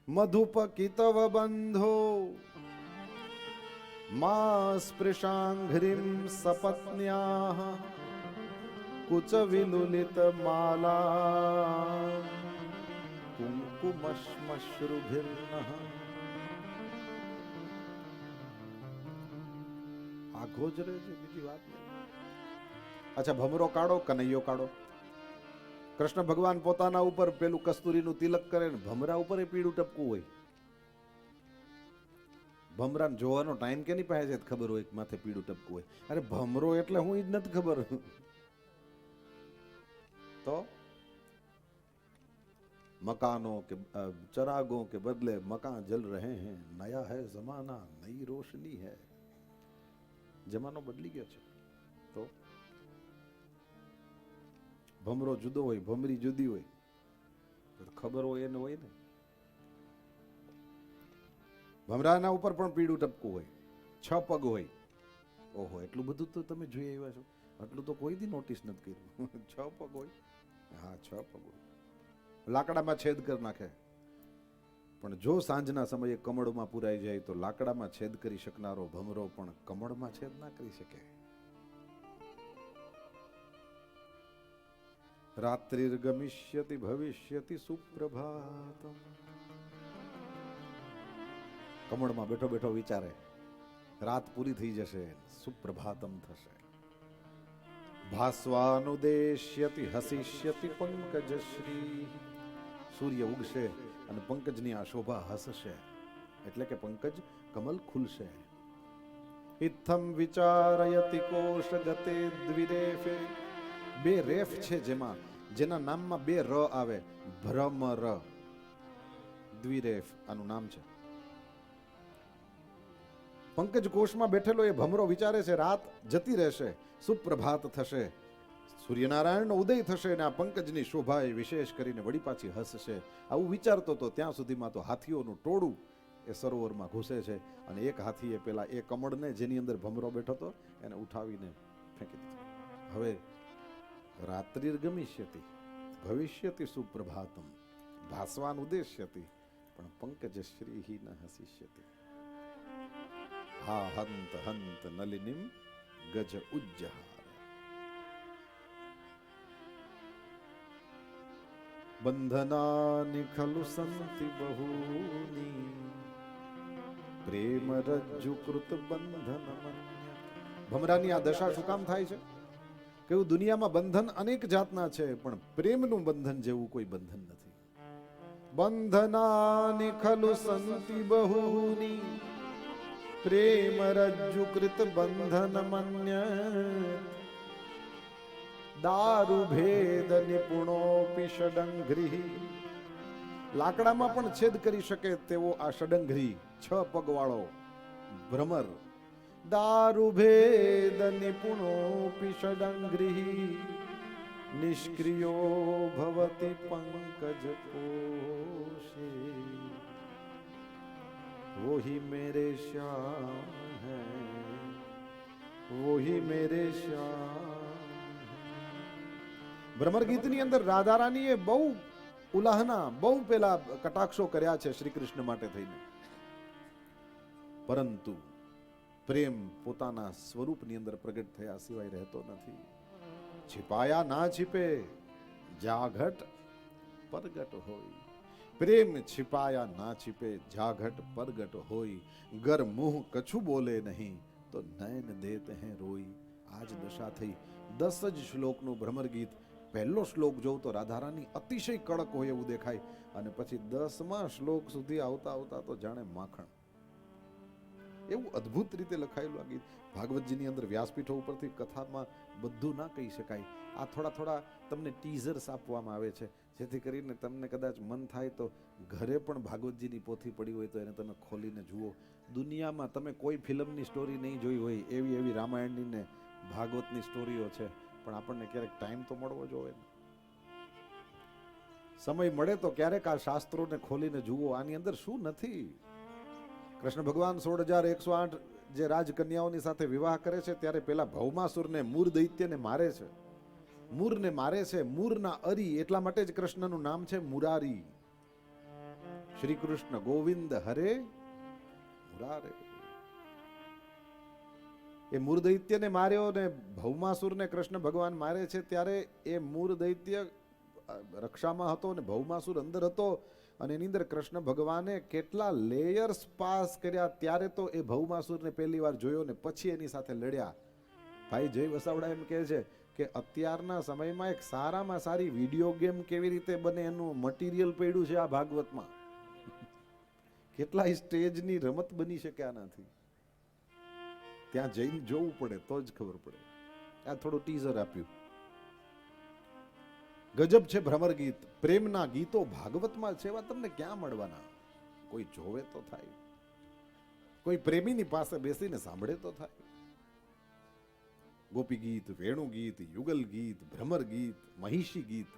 મધુપકિતવ બંધો મા સ્પૃશાંઘ્રિમ સપત્ન્યાઃ કુચ વિલુલિત માલા કુંકુમશ્મશ્રુભિર્નઃ. આઘો જ રહે છે, બીજી વાત નહીં. અચ્છા, ભમરો કાઢો, કનૈયો કાઢો. કૃષ્ણ ભગવાન પોતાના ઉપર પેલું કસ્તુરીનું તિલક કરે ને ભમરા ઉપર એ પીળું ટપકું હોય. ભમરાને જોવાનો ટાઈમ કે નહીં પાસે ખબર હોય માથે પીળું ટપકું હોય. અરે ભમરો એટલે હું જ નથી ખબર. તો મકાનો કે ચરાગો કે બદલે મકાન જલ રહે हैं, नया है जमाना, नई रोशनी है. જમાનો બદલી ગયો છે. તો ભમરો જુદો હોય, ભમરી જુદી હોય, ખબર હોય એને હોય ને. ભમરાના ઉપર પણ પીળું ટપકું હોય, 6 પગ હોય. ઓહો, એટલું બધું તો તમે જોઈ આવ્યા છો, આટલું તો કોઈ દી નોટિસ નથી કર્યું. 6 પગ હોય, હા 6 પગ હોય. લાકડામાં છેદ કરી નાખે, પણ જો સાંજના સમયે કમળમાં પુરાઈ જાય તો લાકડામાં છેદ કરી શકનારો ભમરો પણ કમળમાં છેદ ના કરી શકે. રાત્રિર્ગમિષ્યતિ ભવિષ્યતિ સુપ્રભાતમ. કમળમાં બેઠો બેઠો વિચારે રાત પૂરી થઈ જશે, સુપ્રભાતમ થશે. ભાસ્વાનુદેશ્યતિ હસિષ્યતિ પંકજશ્રી. સૂર્ય ઉગશે અને પંકજની આ શોભા હસશે, એટલે કે પંકજ કમલ ખુલશે. ઇત્થમ વિચારયતિ કોશ ગતે દ્વિરેફે. 2 રેફ છે જેમાં, જેના નામમાં 2 ર આવે, ભ્રમર, દ્વિરેફ આનું નામ છે. પંકજ કોષમાં બેઠેલો એ ભમરો વિચારે છે રાત જતી રહેશે, સુપ્રભાત થશે, સૂર્યનારાયણનો ઉદય થશે અને આ પંકજની શોભા એ વિશેષ કરીને વળી પાછી હસશે. આવું વિચારતો તો ત્યાં સુધીમાં તો હાથીઓનું ટોળું એ સરોવરમાં ઘૂસે છે અને એક હાથીએ પેલા એ કમળને જેની અંદર ભમરો બેઠો હતો એને ઉઠાવીને ફેંકી દીધો. હવે રાત્રિર્ગમિષ્યતિ ભવિષ્યતિ સુપ્રભાતમ ભાસ્વાન ઉદેશ્યતિ પણ પંકજશ્રી ન હસિષ્યતિ. હા હંત હંત નલિનીમ ગજ ઉજ્જહાર. બંધનાનિ ખલુ સંતિ બહૂની પ્રેમ રજ્જુ કૃત બંધન મન્ય. ભમરાની આ દશા શું કામ થાય છે? કેવું દુનિયામાં બંધન અનેક જાતના છે પણ પ્રેમનું બંધન જેવું કોઈ બંધન નથી. બંધનાનિ ખલુ સંતિ બહૂની પ્રેમ રજ્જુ કૃત બંધન મન્ય. દારૂ ભેદ નિપુણોપી ષડંઘ્રી. લાકડામાં પણ છેદ કરી શકે તેવો આ ષડંઘ્રી 6 પગવાળો ભ્રમર. દારૂ ભેદ નિપુણોપી ષડંઘ્રી નિષ્ક્રિયો ભવતિ પંકજ કોશે. વોહી મેરે શ્યામ હૈ, વોહી મેરે શ્યામ. ભ્રમર ગીતની અંદર રાધારાણીએ બહુ ઉલાહના, બહુ પેલા કટાક્ષો કર્યા છે શ્રી કૃષ્ણ માટે થઈને, પરંતુ પ્રેમ પોતાના સ્વરૂપની અંદર પ્રગટ થયા સિવાય રહેતો નથી. छिपाया ना छिपे जाघट परगट होई. प्रेम छिपाया ना छिपे जाघट परगट होई. गर मुंह कछु बोले नहीं तो नयन देते हैं रोई. આજ દશા થઈ. 10 જ શ્લોકનું ભ્રમર ગીત. પહેલો શ્લોક જોઉં તો રાધારાની અતિશય કડક હોય એવું દેખાય, અને પછી 10મા શ્લોક સુધી આવતા આવતા તો જાણે માખણ. એવું અદ્ભુત રીતે લખાયેલું આ ગીત. ભાગવતજીની અંદર વ્યાસપીઠો ઉપરથી કથામાં બધું ના કહી શકાય. આ થોડા થોડા તમને ટીઝર્સ આપવામાં આવે છે, જેથી કરીને તમને કદાચ મન થાય તો ઘરે પણ ભાગવતજીની પોથી પડી હોય તો એને તમે ખોલીને જુઓ. દુનિયામાં તમે કોઈ ફિલ્મની સ્ટોરી નહીં જોઈ હોય એવી એવી રામાયણની ને ભાગવતની સ્ટોરીઓ છે, પણ આપણને ક્યારેક ટાઈમ તો મળવો જોઈએ ને. સમય મળે તો ક્યારેક આ શાસ્ત્રોને ખોલીને જુઓ. આની અંદર શું નથી. કૃષ્ણ ભગવાન 16,108 જે રાજકન્યાઓની સાથે વિવાહ કરે છે ત્યારે પેલા ભૌમાસુરને, મૂર દૈત્યને મારે છે. મૂરને મારે છે. મૂરના અરી, એટલા માટે જ કૃષ્ણનું નામ છે મુરારી. શ્રી કૃષ્ણ ગોવિંદ હરે મુરારે. એ મૂર દૈત્યને માર્યો ને ભૌમાસુરને કૃષ્ણ ભગવાન મારે છે ત્યારે એ મૂર દૈત્ય રક્ષામાં હતો ને ભૌમાસુર અંદર હતો, અને એની અંદર કૃષ્ણ ભગવાને કેટલા લેયર્સ પાસ કર્યા ત્યારે તો એ ભૌમાસુરને પહેલી વાર જોયો ને પછી એની સાથે લડ્યા. ભાઈ જય વસાવડા એમ કહે છે કે અત્યારના સમયમાં એક સારામાં સારી વિડીયો ગેમ કેવી રીતે બને એનું મટીરિયલ પડ્યું છે આ ભાગવતમાં. કેટલા સ્ટેજની રમત બની શકે આનાથી. ત્યાં જઈને જોવું પડે તો જ ખબર પડે. આ થોડું ટીઝર આપ્યું. ગજબ છે ભ્રમર ગીત. પ્રેમના ગીતો ભાગવતમાં છે, એવા તમને ક્યાં મળવાના? કોઈ જોવે તો થાય, કોઈ પ્રેમીની પાસે બેસીને સાંભળે તો થાય. ગોપી ગીત, વેણુ ગીત, યુગલ ગીત, ભ્રમર ગીત, મહિષી ગીત,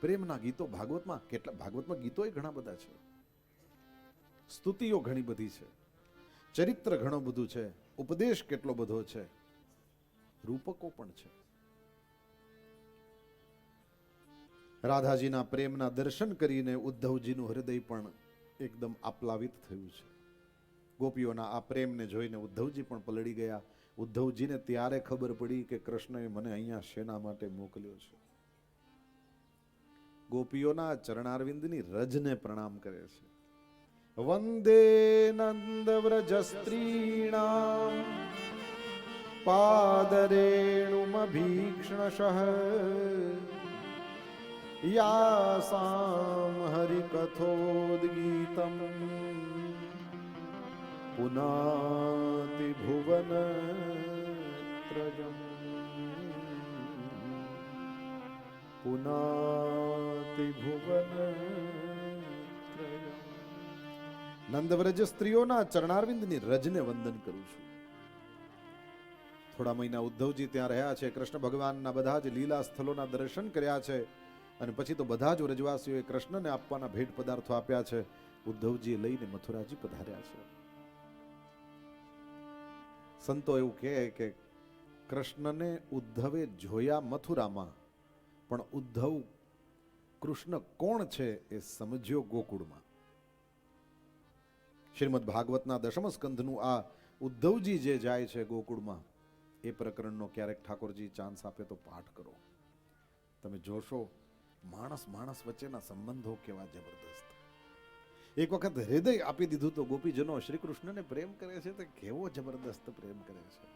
પ્રેમના ગીતો ભાગવતમાં કેટલા. ભાગવતમાં ગીતોય ઘણા બધા છે, સ્તુતિઓ ઘણી બધી છે, ચરિત્ર ઘણું બધું છે, ઉપદેશ કેટલો બધો છે, રૂપકો પણ છે. રાધાજીના પ્રેમના દર્શન કરીને ઉદ્ધવજીનું હૃદય પણ એકદમ આપ્લાવિત થયું છે. ગોપીઓના આ પ્રેમને જોઈને ઉદ્ધવજી પણ પલળી ગયા. ઉદ્ધવજીને ત્યારે ખબર પડી કે કૃષ્ણએ મને અહીંયા શેના માટે મોકલ્યો છે. ગોપીઓના ચરણારવિંદની રજને પ્રણામ કરે છે. વંદે નંદ વ્રજ સ્ત્રીણામ પાદરેણુમભીક્ષ્ણશઃ યાસામ હરિકથોદ્ગીતમ પુનાતિ ભુવન ત્રયમ પુનાતિ ભુવન ત્રયમ. નંદવ્રજ સ્ત્રીઓના ચરણારવિંદની રજને વંદન કરું છું. થોડા મહિના ઉદ્ધવજી ત્યાં રહ્યા છે. કૃષ્ણ ભગવાનના બધા જ લીલા સ્થળોના દર્શન કર્યા છે, અને પછી તો બધા જ વ્રજવાસીઓએ કૃષ્ણને આપવાના ભેટ પદાર્થો આપ્યા છે. ઉદ્ધવજીએ લઈને મથુરાજી પધાર્યા છે. સંતો એવું કહે કે કૃષ્ણને ઉદ્ધવે જોયા મથુરામાં, પણ ઉદ્ધવ કૃષ્ણ કોણ છે એ સમજ્યો ગોકુળમાં. શ્રીમદ ભાગવતના 10મ સ્કંધનું આ ઉદ્ધવજી જે જાય છે ગોકુળમાં, એ પ્રકરણનો ક્યારેક ઠાકોરજી ચાન્સ આપે તો પાઠ કરો. તમે જોશો માણસ માણસ વચ્ચેના સંબંધો કેવા જબરદસ્ત. એક વખત હૃદય આપી દીધું તો ગોપીજનો શ્રી કૃષ્ણને પ્રેમ કરે છે તો કેવો જબરદસ્ત પ્રેમ કરે છે.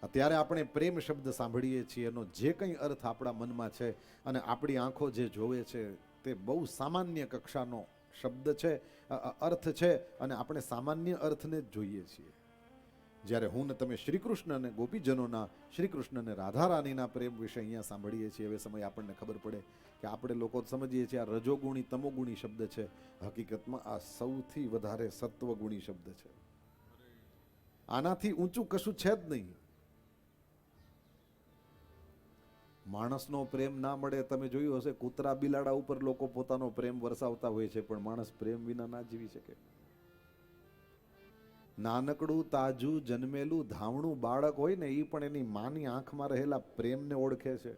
અત્યારે આપણે પ્રેમ શબ્દ સાંભળીએ છીએ, એનો જે કંઈ અર્થ આપણા મનમાં છે અને આપણી આંખો જે જોવે છે તે બહુ સામાન્ય કક્ષાનો શબ્દ છે, અર્થ છે, અને આપણે સામાન્ય અર્થને જ જોઈએ છીએ. જ્યારે હું ને તમે શ્રી કૃષ્ણ અને ગોપીજનોના, શ્રી કૃષ્ણ અને રાધા રાણીના પ્રેમ વિશે અહીંયા સાંભળીએ છીએ, એ સમયે આપણને ખબર પડે કે આપણે લોકો સમજીએ છીએ આ રજોગુણી તમોગુણી શબ્દ છે. હકીકતમાં આ સૌથી વધારે સત્વગુણી શબ્દ છે. આનાથી ઊંચું કશું છે જ નહીં. માણસનો પ્રેમ ના મળે. તમે જોયું હશે કૂતરા બિલાડા ઉપર લોકો પોતાનો પ્રેમ વરસાવતા હોય છે, પણ માણસ પ્રેમ વિના ના જીવી શકે. નાનકડું તાજું જન્મેલું ધાવણું બાળક હોય ને, એ પણ એની માની આંખમાં રહેલા પ્રેમને ઓળખે છે.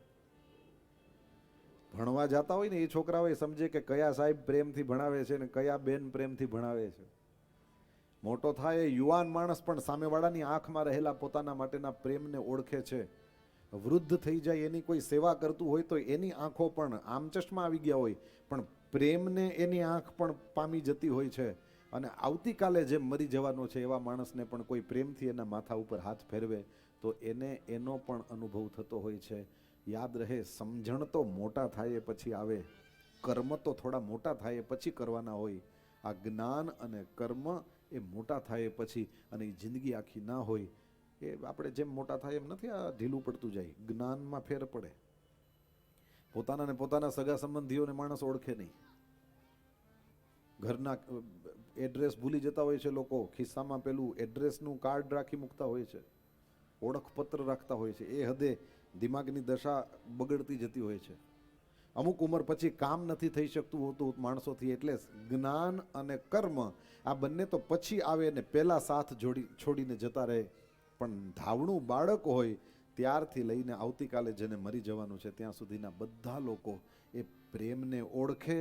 ભણવા જતા હોય ને એ છોકરાઓ એ સમજે કે કયા સાહેબ પ્રેમથી ભણાવે છે ને કયા બેન પ્રેમથી ભણાવે છે. મોટો થાય યુવાન માણસ પણ સામેવાળાની આંખમાં રહેલા પોતાના માટેના પ્રેમને ઓળખે છે. વૃદ્ધ થઈ જાય એની કોઈ સેવા કરતું હોય તો એની આંખો પણ આમ ચશ્મા આવી ગયા હોય પણ પ્રેમને એની આંખ પણ પામી જતી હોય છે. અને આવતીકાલે જેમ મરી જવાનો છે એવા માણસને પણ કોઈ પ્રેમથી એના માથા ઉપર હાથ ફેરવે તો એને એનો પણ અનુભવ થતો હોય છે. યાદ રહે, સમજણ તો મોટા થાય પછી આવે, કર્મ તો થોડા મોટા થાય પછી કરવાના હોય. આ જ્ઞાન અને કર્મ એ મોટા થાય પછી, અને એ જિંદગી આખી ના હોય. એ આપણે જેમ મોટા થાય એમ નથી આ ઢીલું પડતું જાય. જ્ઞાનમાં ફેર પડે. પોતાના ને પોતાના સગા સંબંધીઓને માણસ ઓળખે નહીં. ઘરના એડ્રેસ ભૂલી જતા હોય છે લોકો. ખિસ્સામાં પેલું એડ્રેસનું કાર્ડ રાખી મૂકતા હોય છે, ઓળખપત્ર રાખતા હોય છે. એ હદે દિમાગની દશા બગડતી જતી હોય છે. અમુક ઉંમર પછી કામ નથી થઈ શકતું હોતું માણસોથી. એટલે જ્ઞાન અને કર્મ આ બંને તો પછી આવે ને પહેલા સાથ છોડીને જતા રહે. પણ ધાવણું બાળક હોય ત્યારથી લઈને આવતીકાલે જેને મરી જવાનું છે ત્યાં સુધીના બધા લોકો એ પ્રેમને ઓળખે,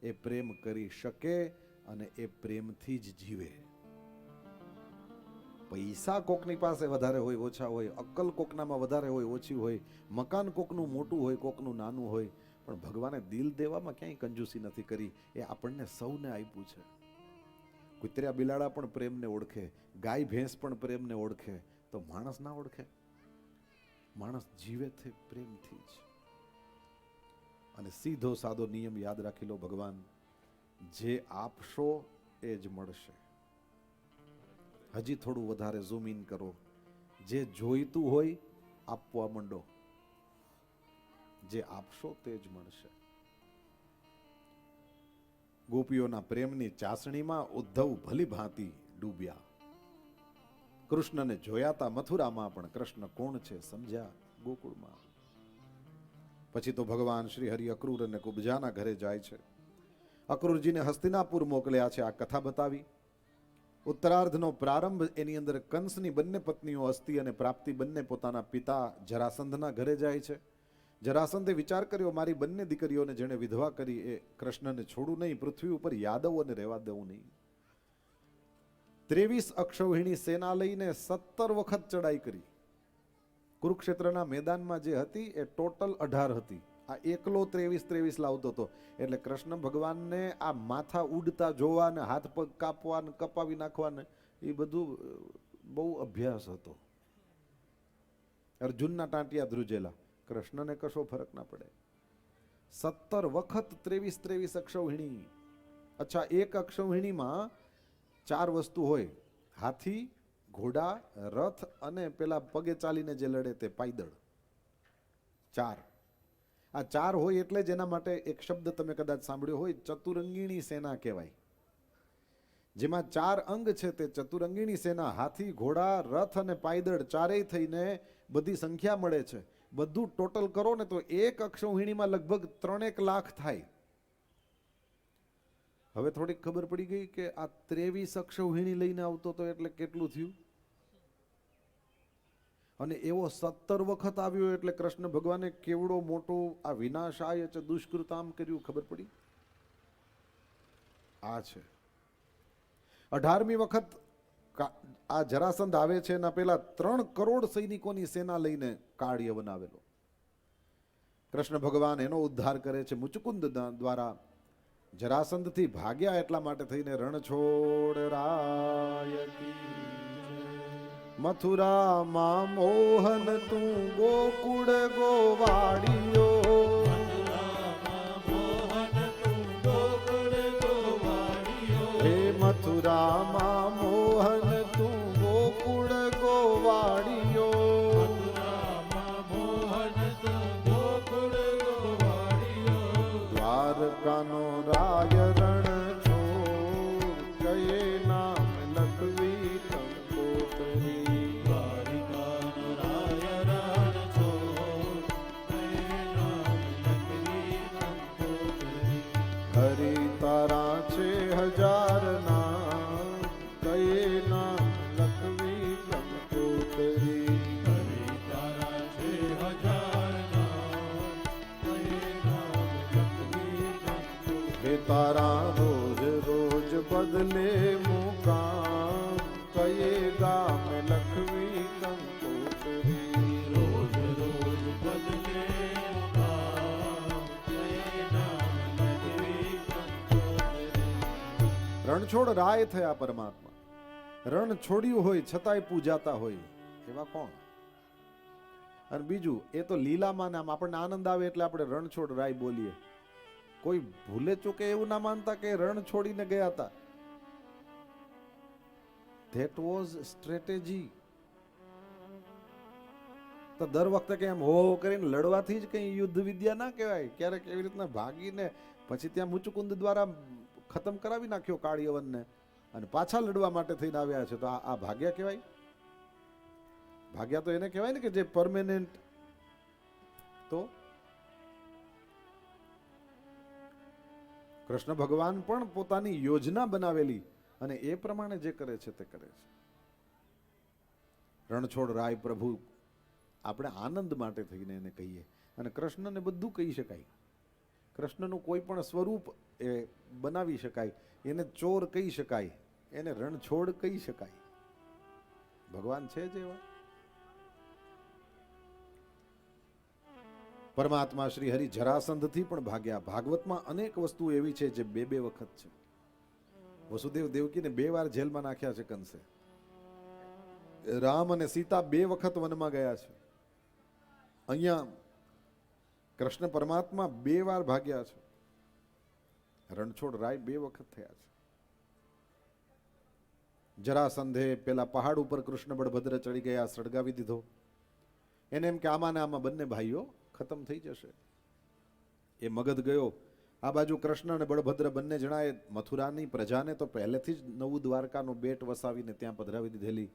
એ પ્રેમ કરી શકે અને એ પ્રેમથી જ જીવે. પૈસા કોકની પાસે વધારે હોય ઓછા હોય, અક્કલ કોકનામાં વધારે હોય ઓછી હોય, મકાન કોકનું મોટું હોય કોકનું નાનું હોય, પણ ભગવાને દિલ દેવામાં ક્યાંય કંજૂસી નથી કરી. એ આપણને સૌને આપ્યું છે. કુતરા બિલાડા પણ પ્રેમને ઓળખે, ગાય ભેંસ પણ પ્રેમને ઓળખે, તો માણસ ના ઓળખે? માણસ જીવે છે પ્રેમથી જ. અને સીધો સાદો નિયમ યાદ રાખી લો, ભગવાન જે આપશો એ જ મળશે. હજી થોડું વધારે ઝૂમ ઇન કરો. જે જોઈતું હોય આપવા માંડો. જે આપશો તે જ મળશે. ગોપીઓના પ્રેમની ચાસણીમાં ઉદ્ધવ ભલી ભાંતિ ડૂબ્યા. કૃષ્ણને જોયાતા મથુરામાં, પણ કૃષ્ણ કોણ છે સમજ્યા ગોકુળમાં. પછી તો ભગવાન શ્રી હરિ અક્રૂર અને કુબજાના ઘરે જાય છે. અક્રૂરજીને હસ્તિનાપુર મોકલ્યા છે. આ કથા બતાવી. ઉત્તરાર્ધનો પ્રારંભ એની અંદર કંસની બંને પત્નીઓ અસ્તિ અને પ્રાપ્તિ બંને પોતાના પિતા જરાસંધના ઘરે જાય છે. જરાસંધે વિચાર કર્યો મારી બંને દીકરીઓને જેણે વિધવા કરી એ કૃષ્ણને છોડું નહીં, પૃથ્વી ઉપર યાદવોને રહેવા દેવું નહીં. 23 અક્ષૌહિણી સેના લઈને 17 વખત ચડાઈ કરી. કુરુક્ષેત્રના મેદાનમાં જે હતી એ ટોટલ 18 હતી. આ એકલો 23 લાવતો હતો. એટલે કૃષ્ણ ભગવાનને આ માથા ઉડતા જોવા ને હાથ પગ કાપવા ને કપાવી નાખવા ને એ બધું બહુ અભ્યાસ હતો. અર્જુનના ટાંટિયા ધ્રુજેલા. કૃષ્ણને કશો ફરક ના પડે. 17 વખત 23 અક્ષૌહિણી. અચ્છા, એક અક્ષૌહિણીમાં 4 વસ્તુ હોય: હાથી, ઘોડા, રથ અને પેલા પગે ચાલીને જે લડે તે પાયદળ. 4. આ 4 હોય એટલે જ એના માટે એક શબ્દ તમે કદાચ સાંભળ્યો હોય, ચતુરંગીણી સેના કહેવાય. જેમાં 4 અંગ છે તે ચતુરંગીણી સેના. હાથી, ઘોડા, રથ અને પાયદળ ચારેય થઈને બધી સંખ્યા મળે છે. બધું ટોટલ કરો ને તો એક અક્ષૌહિણીમાં લગભગ 3-1 લાખ થાય. હવે થોડીક ખબર પડી ગઈ કે આ 23 અક્ષૌહિણી લઈને આવતો હતો એટલે કેટલું થયું. અને એવો 17 વખત આવ્યો એટલે કૃષ્ણ ભગવાને કેવડો મોટો આ વિનાશાય ચ દુષ્કૃતામ કર્યું. ખબર પડી? આ છે 18મી વખત આ જરાસંધ આવે છે. એના પેલા 3 કરોડ સૈનિકોની સેના લઈને કાળ યવન આવેલો. કૃષ્ણ ભગવાન એનો ઉદ્ધાર કરે છે મુચુકુંદ દ્વારા. જરાસંધથી ભાગ્યા એટલા માટે થઈને રણછોડ રાય કી મથુરામાં મોહન તું ગોકુળ ગોવાડિયો. હે મથુરામાં મોહન તું ગોકુળ ગોવાડિયો. દ્વારકાનો રાય રણ છોડ કયે નામ લખવી કંકોતરી. દ્વારિકાનો રાય રણ છોડ કયે નામ લખવી કંકોતરી. હરિ તારા છે 1000 નામ કયે નામ લખવી કંકોતરી. હરિ તારા છે 1000 નામ કયે નામ હે તારા રોજ રોજ બદલે મુકામ, કયે ગામ લખવી કંકોત્રી. રોજ રોજ બદલે મુકામ, કયે નામ લખવી કંકોત્રી. રણછોડ રાય થયા પરમાત્મા. રણ છોડ્યું હોય છતાંય પૂજાતા હોય એવા કોણ? અને બીજું, એ તો લીલામાં નામ આપણને આનંદ આવે એટલે આપણે રણછોડ રાય બોલીએ. કોઈ ભૂલે ચૂકે એવું ના માનતા કે રણ છોડીને ગયા હતા. That was strategy. તો દર વખતે કે એમ હો કરીને લડવાથી જ કઈ યુદ્ધ વિદ્યા ના કહેવાય. ક્યારેક એવી રીતના ભાગીને પછી ત્યાં મુચુકુંદ દ્વારા ખતમ કરાવી નાખ્યો કાળિયવનને અને પાછા લડવા માટે થઈને આવ્યા છે. તો આ ભાગ્યા કહેવાય? ભાગ્યા તો એને કહેવાય ને કે જે પરમેનન્ટ. તો કૃષ્ણ ભગવાન પણ પોતાની યોજના બનાવેલી અને એ પ્રમાણે જે કરે છે તે કરે છે. રણછોડ રાય પ્રભુ આપણે આનંદ માટે થઈને એને કહીએ. અને કૃષ્ણને બધું કહી શકાય. કૃષ્ણનું કોઈ પણ સ્વરૂપ એ બનાવી શકાય. એને ચોર કહી શકાય, એને રણછોડ કહી શકાય. ભગવાન છે જ એવા. પરમાત્મા શ્રી હરિ જરાસંધથી પણ ભાગ્યા. ભાગવતમાં અનેક વસ્તુ એવી છે જે બે બે વખત છે. વસુદેવ દેવકીને 2 વાર જેલમાં નાખ્યા છે કંસે. રામ અને સીતા 2 વખત વનમાં ગયા છે. અહીંયા કૃષ્ણ પરમાત્મા 2 વાર ભાગ્યા છે. રણછોડ રાય 2 વખત થયા છે. જરાસંધે પેલા પહાડ ઉપર કૃષ્ણ બળભદ્ર ચડી ગયા, સળગાવી દીધો. એને એમ કે આમાં ને આમાં બંને ભાઈઓ ખતમ થઈ જશે. એ મગધ ગયો. આ બાજુ કૃષ્ણ અને બળભદ્ર બંને જણાએ મથુરાની પ્રજાને તો પહેલેથી જ નવું દ્વારકાનો બેટ વસાવીને ત્યાં પધરાવી દીધેલી.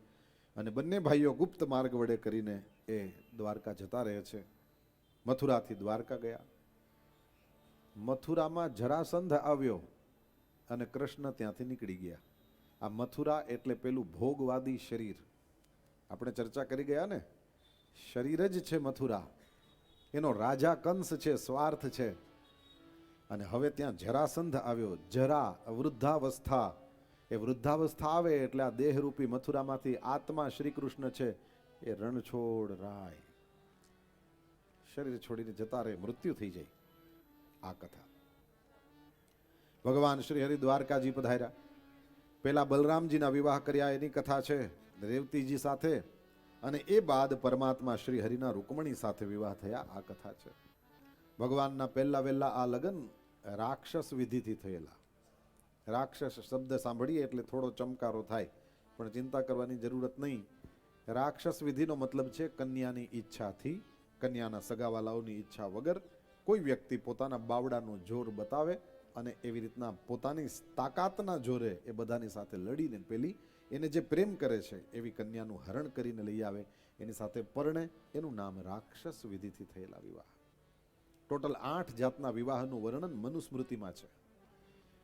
અને બંને ભાઈઓ ગુપ્ત માર્ગ વડે કરીને એ દ્વારકા જતા રહે છે. મથુરાથી દ્વારકા ગયા. મથુરામાં જરાસંધ આવ્યો અને કૃષ્ણ ત્યાંથી નીકળી ગયા. આ મથુરા એટલે પેલું ભોગવાદી શરીર. આપણે ચર્ચા કરી ગયા ને, શરીર જ છે મથુરા. એનો રાજા કંસ છે, સ્વાર્થ છે. અને હવે ત્યાં જરાસંધ આવ્યો. જરા વૃદ્ધાવસ્થા. એ વૃદ્ધાવસ્થા આવે એટલે આ દેહરૂપી મથુરામાંથી આત્મા શ્રી કૃષ્ણ છે એ રણછોડ રાય શરીર છોડીને જતા રહે, મૃત્યુ થઈ જાય. આ કથા ભગવાન શ્રી હરિ દ્વારકાજી પધાર્યા. પેલા બલરામજીના વિવાહ કર્યા એની કથા છે રેવતીજી સાથે. અને એ બાદ પરમાત્મા શ્રી હરિના રૂકમણી સાથે વિવાહ થયા. આ કથા છે. ભગવાનના પહેલા વહેલા આ લગ્ન રાક્ષસ વિધિથી થયેલા. રાક્ષસ શબ્દ સાંભળીએ એટલે થોડો ચમકારો થાય, પણ ચિંતા કરવાની જરૂરત નહીં. રાક્ષસ વિધિનો મતલબ છે કન્યાની ઈચ્છાથી, કન્યાના સગાવાલાઓની ઈચ્છા વગર કોઈ વ્યક્તિ પોતાના બાવડાનું જોર બતાવે અને એવી રીતના પોતાની તાકાતના જોરે એ બધાની સાથે લડીને પેલી એને જે પ્રેમ કરે છે એવી કન્યાનું હરણ કરીને લઈ આવે, એની સાથે પરણે. એનું નામ રાક્ષસ વિધિથી થયેલા વિવાહ. ટોટલ 8 જાતના વિવાહનું વર્ણન મનુસ્મૃતિમાં છે.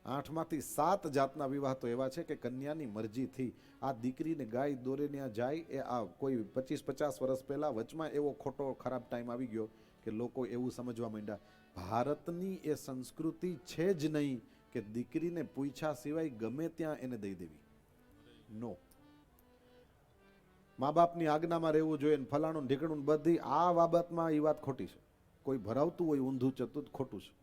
8માંથી 7 જાતના વિવાહ તો એવા છે કે કન્યાની મરજીથી. આ દીકરીને ગાય દોરે ત્યાં જાય એ આ કોઈ 25-50 વર્ષ પહેલા વચમાં એવો ખોટો ખરાબ ટાઈમ આવી ગયો કે લોકો એવું સમજવા માંડ્યા ભારતની એ સંસ્કૃતિ છે જ નહીં કે દીકરીને પૂછ્યા સિવાય ગમે ત્યાં એને દઈ દેવી. નો, મા બાપની આજ્ઞામાં રહેવું જોઈએ. ફલાણું ઢીકણું બધી આ બાબતમાં એ વાત ખોટી છે. કોઈ ભરાવતું હોય ઊંધું ચતું ખોટું છે.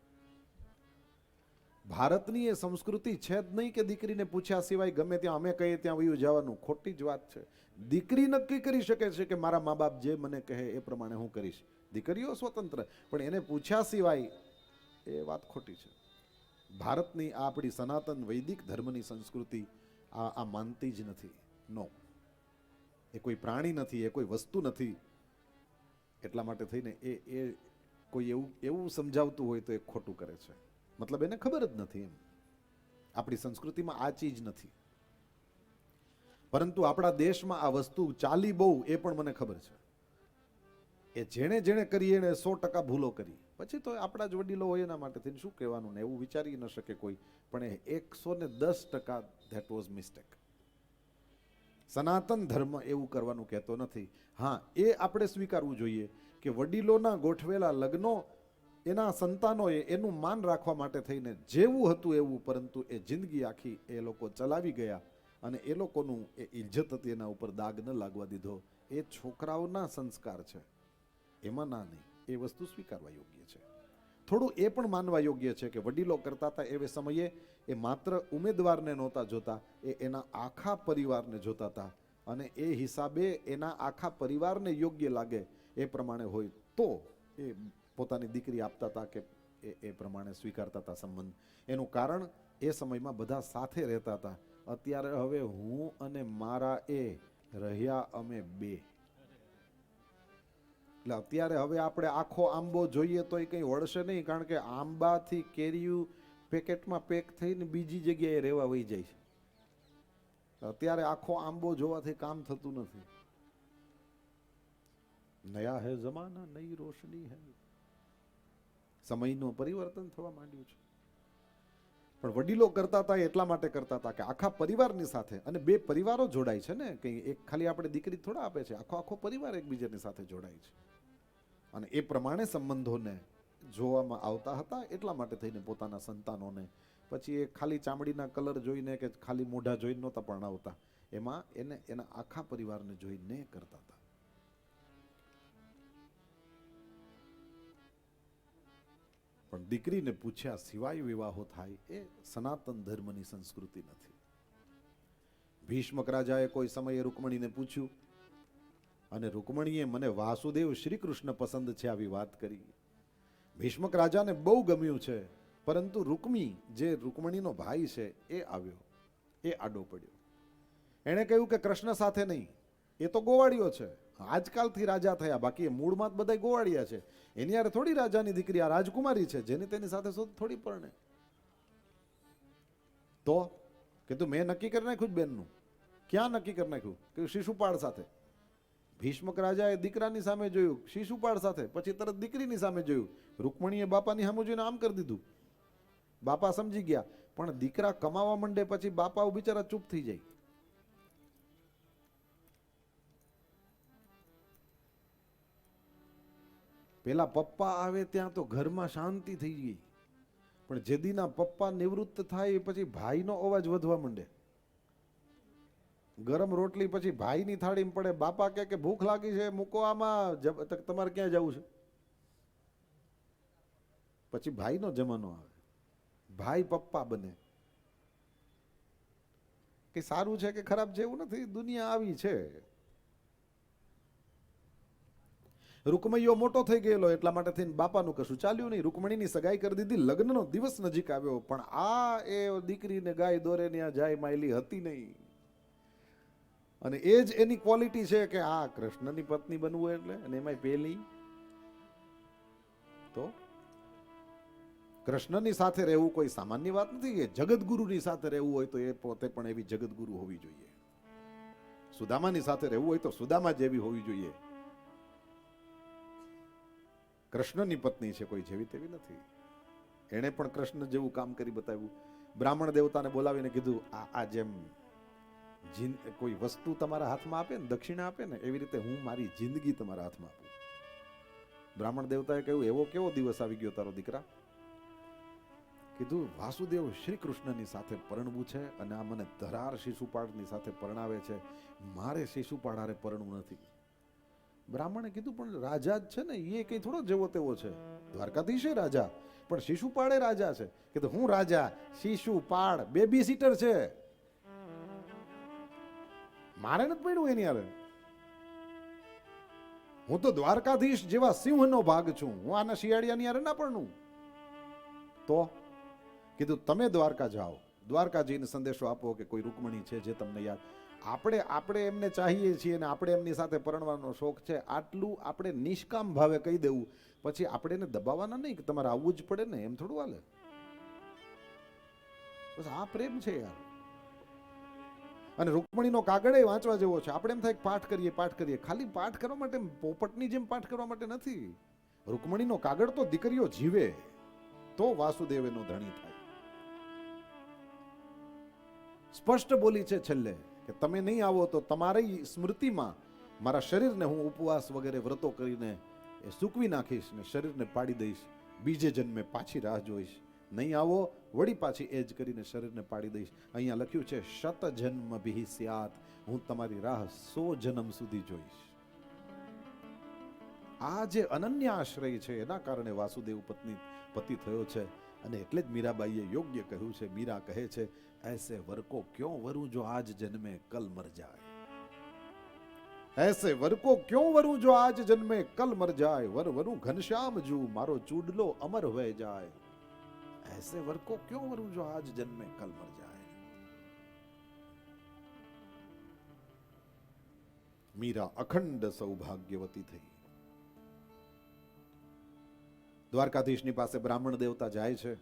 ભારતની એ સંસ્કૃતિ છે જ નહીં કે દીકરીને પૂછ્યા સિવાય ગમે ત્યાં અમે કહીએ ત્યાં વયું જવાનું. ખોટી જ વાત છે. દીકરી નક્કી કરી શકે છે કે મારા મા બાપ જે મને કહે એ પ્રમાણે હું કરીશ. દીકરીઓ સ્વતંત્ર, પણ એને પૂછ્યા સિવાય એ વાત ખોટી છે. ભારતની આ આપણી સનાતન વૈદિક ધર્મની સંસ્કૃતિ આ માનતી જ નથી. નો, એ કોઈ પ્રાણી નથી, એ કોઈ વસ્તુ નથી. એટલા માટે થઈને એ કોઈ એવું સમજાવતું હોય તો એ ખોટું કરે છે. મતલબ એને ખબર જ નથી એમ. આપણી સંસ્કૃતિમાં આ ચીજ નથી. પરંતુ આપણા દેશમાં આ વસ્તુ ચાલી બહુ, એ પણ મને ખબર છે. એ જેણે જેણે કરી એને 100% ભૂલો કરી. પછી તો આપણા જ વડીલો હોય એના માટે થઈને શું કહેવાનું ને એવું વિચારી ન શકે કોઈ. પણ એ 110% ધેટ વોઝ મિસ્ટેક. સનાતન ધર્મ એવું કરવાનું કહેતો નથી. હા, એ આપણે સ્વીકારવું જોઈએ કે વડીલોના ગોઠવેલા લગ્નો એના સંતાનોએ એનું માન રાખવા માટે થઈને જેવું હતું એવું, પરંતુ એ જિંદગી આખી એ લોકો ચલાવી ગયા અને એ લોકોનું એ ઇજ્જત હતી એના ઉપર દાગ ન લાગવા દીધો. એ છોકરાઓના સંસ્કાર છે, એમાં ના નહીં. એ વસ્તુ સ્વીકારવા યોગ્ય છે. થોડું એ પણ માનવા યોગ્ય છે કે વડીલો કરતા હતા એ સમયે એ માત્ર ઉમેદવારને નહોતા જોતા, એ એના આખા પરિવારને જોતા હતા. અને એ હિસાબે એના આખા પરિવારને યોગ્ય લાગે એ પ્રમાણે હોય તો એ પોતાની દીકરી આપતા હતા કે એ પ્રમાણે સ્વીકારતા હતા સંબંધ. એનું કારણ એ સમયમાં બધા સાથે રહેતા હતા. અત્યારે હવે હું અને મારા એ રહ્યા અમે બે. એટલે અત્યારે હવે આપણે આખો આંબો જોઈએ તો એ કંઈ વળશે નહીં, કારણ કે આંબાથી કેરીયું પેકેટમાં પેક થઈને બીજી જગ્યાએ રહેવા વહી જાય છે. અત્યારે આખો આંબો જોવાથી કામ થતું નથી. નયા હે જમાના, નઈ રોશની હે. સમયનું પરિવર્તન થવા માંડ્યું છે. પણ વડીલો કરતા હતા એટલા માટે કરતા હતા કે આખા પરિવારની સાથે, અને બે પરિવારો જોડાય છે ને, કંઈ એક ખાલી આપણે દીકરી થોડા આપે છે, આખો પરિવાર એકબીજાની સાથે જોડાય છે. અને એ પ્રમાણે સંબંધોને જોવામાં આવતા હતા. એટલા માટે થઈને પોતાના સંતાનોને પછી એ ખાલી ચામડીના કલર જોઈને કે ખાલી મોઢા જોઈને નહોતા પરણાવતા, એમાં એને એના આખા પરિવારને જોઈને કરતા હતા. પણ દીકરીને પૂછ્યા સિવાય વિવાહો થાય એ સનાતન ધર્મની સંસ્કૃતિ નથી. ભીષ્મક રાજાએ કોઈ સમયે રૂકમણીને પૂછ્યું અને રૂકમણીએ મને વાસુદેવ શ્રી કૃષ્ણ પસંદ છે આવી વાત કરી. ભીષ્મક રાજાને બહુ ગમ્યું છે, પરંતુ રૂકમી જે રૂકમણીનો ભાઈ છે એ આવ્યો, એ આડો પડ્યો. એણે કહ્યું કે કૃષ્ણ સાથે નહીં, એ તો ગોવાળીઓ છે, આજકાલથી રાજા થયા, બાકી એ મૂળમાં જ બધા ગોવાળિયા છે. એની યારે થોડી રાજાની દીકરી, આ રાજકુમારી છે, જેની તેની સાથે થોડી પરણે. તો કે તું મેં નક્કી કરી નાખ્યું બેનનું. ક્યાં નક્કી કરી નાખ્યું? કે શિશુપાળ સાથે. ભીષ્મક રાજાએ દીકરાની સામે જોયું, શિશુપાળ સાથે, પછી તરત દીકરીની સામે જોયું. રૂકમણીએ બાપાની સામે જોઈને આમ કરી દીધું. બાપા સમજી ગયા, પણ દીકરા કમાવા માંડે પછી બાપા બિચારા ચૂપ થઈ જાય. પેલા પપ્પા આવે ત્યાં તો ઘરમાં શાંતિ થઈ ગઈ, પણ જેદીના પપ્પા નિવૃત્ત થાય પછી ભાઈનો અવાજ વધવા માંડે. ગરમ રોટલી પછી ભાઈની થાળીમાં પડે, બાપા કે ભૂખ લાગી છે મૂકો આમાં, તમારે ક્યાં જવું છે? પછી ભાઈનો જમાનો આવે, ભાઈ પપ્પા બને. કે સારું છે કે ખરાબ છે એવું નથી, દુનિયા આવી છે. રૂકમૈયો મોટો થઈ ગયેલો એટલા માટે થઈને બાપાનું કશું ચાલ્યું નહીં. રૂકમણીની સગાઈ કરી દીધી, લગ્નનો દિવસ નજીક આવ્યો, પણ આ એ દીકરીને ગાય દોરે ત્યાં જાય માયલી હતી નહીં. અને એ જ એની ક્વોલિટી છે કે આ કૃષ્ણની પત્ની બનવું એટલે, અને એમાં પેલી તો કૃષ્ણની સાથે રહેવું કોઈ સામાન્ય વાત નથી. કે જગતગુરુની સાથે રહેવું હોય તો એ પોતે પણ એવી જગતગુરુ હોવી જોઈએ. સુદામાની સાથે રહેવું હોય તો સુદામા જેવી હોવી જોઈએ. કૃષ્ણની પત્ની છે, કોઈ જેવી તેવી નથી. એણે પણ કૃષ્ણ જેવું કામ કરી બતાવ્યું. બ્રાહ્મણ દેવતાને બોલાવીને કીધું, આ જેમ કોઈ વસ્તુ તમારા હાથમાં આપે ને, દક્ષિણા આપે ને, એવી રીતે હું મારી જિંદગી તમારા હાથમાં આપું. બ્રાહ્મણ દેવતાએ કહ્યું, એવો કેવો દિવસ આવી ગયો તારો દીકરા? કીધું, વાસુદેવ શ્રી કૃષ્ણની સાથે પરણવું છે, અને આ મને ધરાર શિશુપાળની સાથે પરણાવે છે, મારે શિશુપાળ હારે પરણવું નથી. બ્રાહ્મણે કીધું, પણ રાજા જ છે ને, એ કઈ થોડો જેવો તેવો છે, દ્વારકાધીશ રાજા, પણ શિશુપાળે રાજા છે. કીધું, હું રાજા, શિશુપાળ બેબી સીટર છે, મારે નથી પડ્યું એની હારે. હું તો દ્વારકાધીશ જેવા સિંહનો ભાગ છું, હું આના શિયાળિયાની હારે ના પરણું. તો કીધું, તમે દ્વારકા જાઓ, દ્વારકાજીને સંદેશો આપો કે કોઈ રૂકમણી છે જે તમને યાદ. આપણે એમને ચાહીએ છીએ અને આપણે એમની સાથે પરણવાનો શોખ છે, આટલું આપણે નિષ્કામ ભાવે કહી દેવું. પછી આપણે એને દબાવવાના નહીં કે તમારે આવવું જ પડે ને, એમ થોડું હાલે. બસ આ પ્રેમ છે યાર. અને રૂકમણીનો કાગળ વાંચવા જેવો છે. આપણે એમ થાય પાઠ કરીએ, ખાલી પાઠ કરવા માટે, પોપટની જેમ પાઠ કરવા માટે નથી. રૂકમણીનો કાગળ તો દીકરીઓ જીવે તો વાસુદેવ એનો ધણી થાય. સ્પષ્ટ બોલી છે છેલ્લે કે તમે નહીં આવો તો તમારી સ્મૃતિમાં મારા શરીરને હું ઉપવાસ વગેરે વ્રતો કરીને એ સૂકવી નાખીશ ને શરીરને પાડી દઈશ, બીજે જન્મે પાછી રાહ જોઈશ, નહીં આવો વળી પાછી એજ કરીને શરીરને પાડી દઈશ. અહીંયા લખ્યું છે શત જન્મ ભી સ્યાત, હું તમારી રાહ 100 જન્મ સુધી જોઈશ. આ જે અનન્ય આશ્રય છે એના કારણે વાસુદેવ પતિ થયો છે. અને એટલે જ મીરાબાઈએ યોગ્ય કહ્યું છે. મીરા કહે છે ऐसे वर को क्यों वरूं जो आज जन्मे कल मर जाए, ऐसे वर को क्यों वरूं जो आज जन्मे कल मर जाए, वर वरूं घनश्याम जू मारो चूडलो अमर हो जाए, ऐसे वर को क्यों वरूं जो आज जन्मे कल मर जाए. मीरा अखंड सौभाग्यवती થઈ. દ્વારકાધીશની પાસે બ્રાહ્મણ દેવતા જાય છે,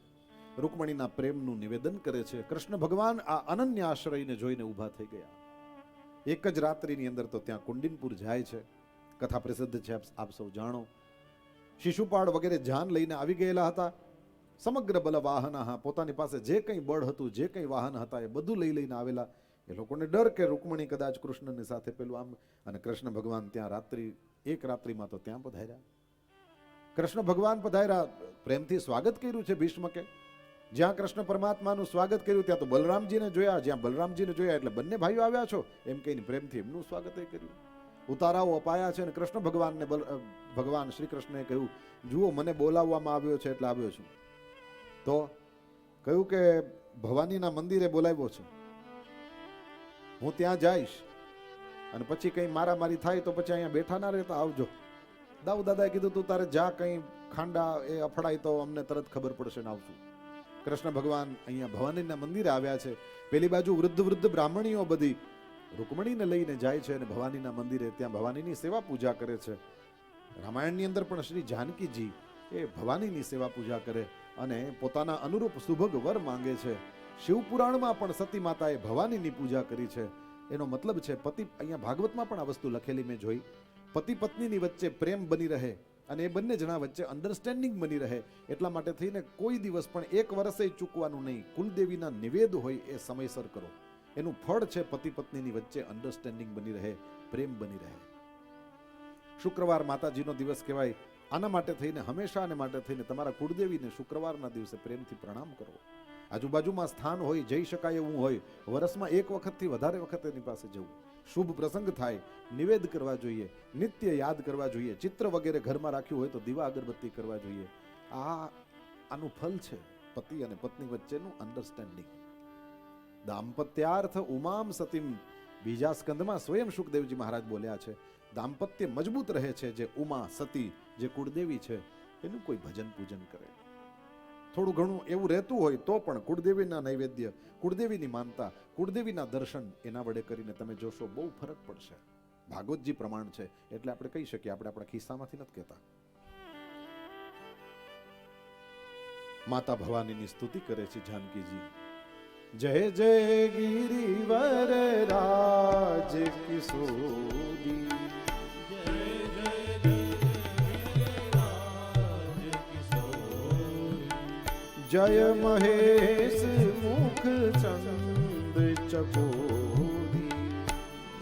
રૂકમણીના પ્રેમનું નિવેદન કરે છે. કૃષ્ણ ભગવાન આ અનન્ય આશ્રયને જોઈને ઊભા થઈ ગયા. એક જ રાત્રિની અંદર તો ત્યાં કુંડિનપુર જાય છે. કથા પ્રસિદ્ધ છે, આપ સૌ જાણો. શિશુપાળ વગેરે જાન લઈને આવી ગયેલા હતા. સમગ્ર બલ વાહના, પોતાની પાસે જે કંઈ બળ હતું, જે કંઈ વાહન હતા એ બધું લઈને આવેલા. એ લોકોને ડર કે રૂકમણી કદાચ કૃષ્ણની સાથે પેલું આમ. અને કૃષ્ણ ભગવાન ત્યાં એક રાત્રિમાં તો ત્યાં પધાર્યા. કૃષ્ણ ભગવાન પધાર્યા, પ્રેમથી સ્વાગત કર્યું છે ભીષ્મકે. જ્યાં કૃષ્ણ પરમાત્માનું સ્વાગત કર્યું ત્યાં તો બલરામજીને જોયા, જ્યાં બલરામજીને જોયા એટલે બંને ભાઈઓ આવ્યા છો એમ કહીને પ્રેમથી એમનું સ્વાગત કર્યું. ઉતારાઓ અપાયા છે અને કૃષ્ણ ભગવાનને ભગવાન શ્રી કૃષ્ણએ કહ્યું, જુઓ મને બોલાવવામાં આવ્યો છે એટલે આવ્યો છું. તો કહ્યું કે ભવાનીના મંદિરે બોલાવ્યો છે, હું ત્યાં જઈશ અને પછી કંઈ મારામારી થાય તો પછી અહીંયા બેઠા ના રહેતા, આવજો. દાઉ દાદાએ કીધું તું તારે જા, કંઈ ખાંડા એ અફડાય તો અમને તરત ખબર પડશે ને આવશું. કૃષ્ણ ભગવાન અહીંયા ભવાનીના મંદિરે આવ્યા છે. પેલી બાજુ વૃદ્ધ બ્રાહ્મણીઓ બધી રૂકમણીને લઈને જાય છે અને ભવાનીના મંદિરે ત્યાં ભવાનીની સેવા પૂજા કરે છે. રામાયણની અંદર પણ શ્રી જાનકીજી એ ભવાનીની સેવા પૂજા કરે અને પોતાના અનુરૂપ સુભગ વર માંગે છે. શિવપુરાણમાં પણ સતી માતાએ ભવાનીની પૂજા કરી છે. એનો મતલબ છે પતિ, અહીંયા ભાગવતમાં પણ આ વસ્તુ લખેલી મેં જોઈ, પતિ પત્નીની વચ્ચે પ્રેમ બની રહે અને એ બંને જણા વચ્ચે અન્ડરસ્ટેન્ડિંગ બની રહે એટલા માટે થઈને કોઈ દિવસ પણ એક વર્ષે ચૂકવાનું નહીં. કુલદેવીના નિવેદ હોય એ સમયસર કરો. એનું ફળ છે પતિ પત્નીની વચ્ચે અન્ડરસ્ટેન્ડિંગ બની રહે, પ્રેમ બની રહે. શુક્રવાર માતાજીનો દિવસ કહેવાય. આના માટે થઈને હંમેશા આને માટે થઈને તમારા કુળદેવીને શુક્રવારના દિવસે પ્રેમથી પ્રણામ કરો. આજુબાજુમાં સ્થાન હોય, જઈ શકાય એવું હોય, વર્ષમાં એક વખતથી વધારે વખત એની પાસે જવું. શુભ પ્રસંગ થાય, નિવેદ કરવા જોઈએ, નિત્ય યાદ કરવા જોઈએ, ચિત્ર વગેરે ઘરમાં રાખ્યું હોય તો દીવા અગરબત્તી કરવા જોઈએ. આનું ફલ છે પતિ અને પત્ની વચ્ચેનું અન્ડરસ્ટેન્ડિંગ. દાંપત્યાર્થ ઉમામ સતીમ, બીજા સ્કંદમાં સ્વયં શુકદેવજી મહારાજ બોલ્યા છે, દાંપત્ય મજબૂત રહે છે જે ઉમા સતી, જે કુળદેવી છે એનું કોઈ ભજન પૂજન કરે. થોડું ઘણું એવું રહેતું હોય તો પણ કુળદેવીના નૈવેદ્ય, કુળદેવીની માનતા, કુળદેવીના દર્શન એના વડે કરીને તમે જોશો બહુ ફરક પડશે. ભાગવતજી પ્રમાણ છે એટલે આપણે કહી શકીએ, આપણે આપણા ખિસ્સામાંથી નથી કહેતા. માતા ભવાનીની સ્તુતિ કરે છે જાનકીજી. જય જય ગિરિવર રાજ કિશોરી, જય મહેશ મુખ ચંદ ચકોરી,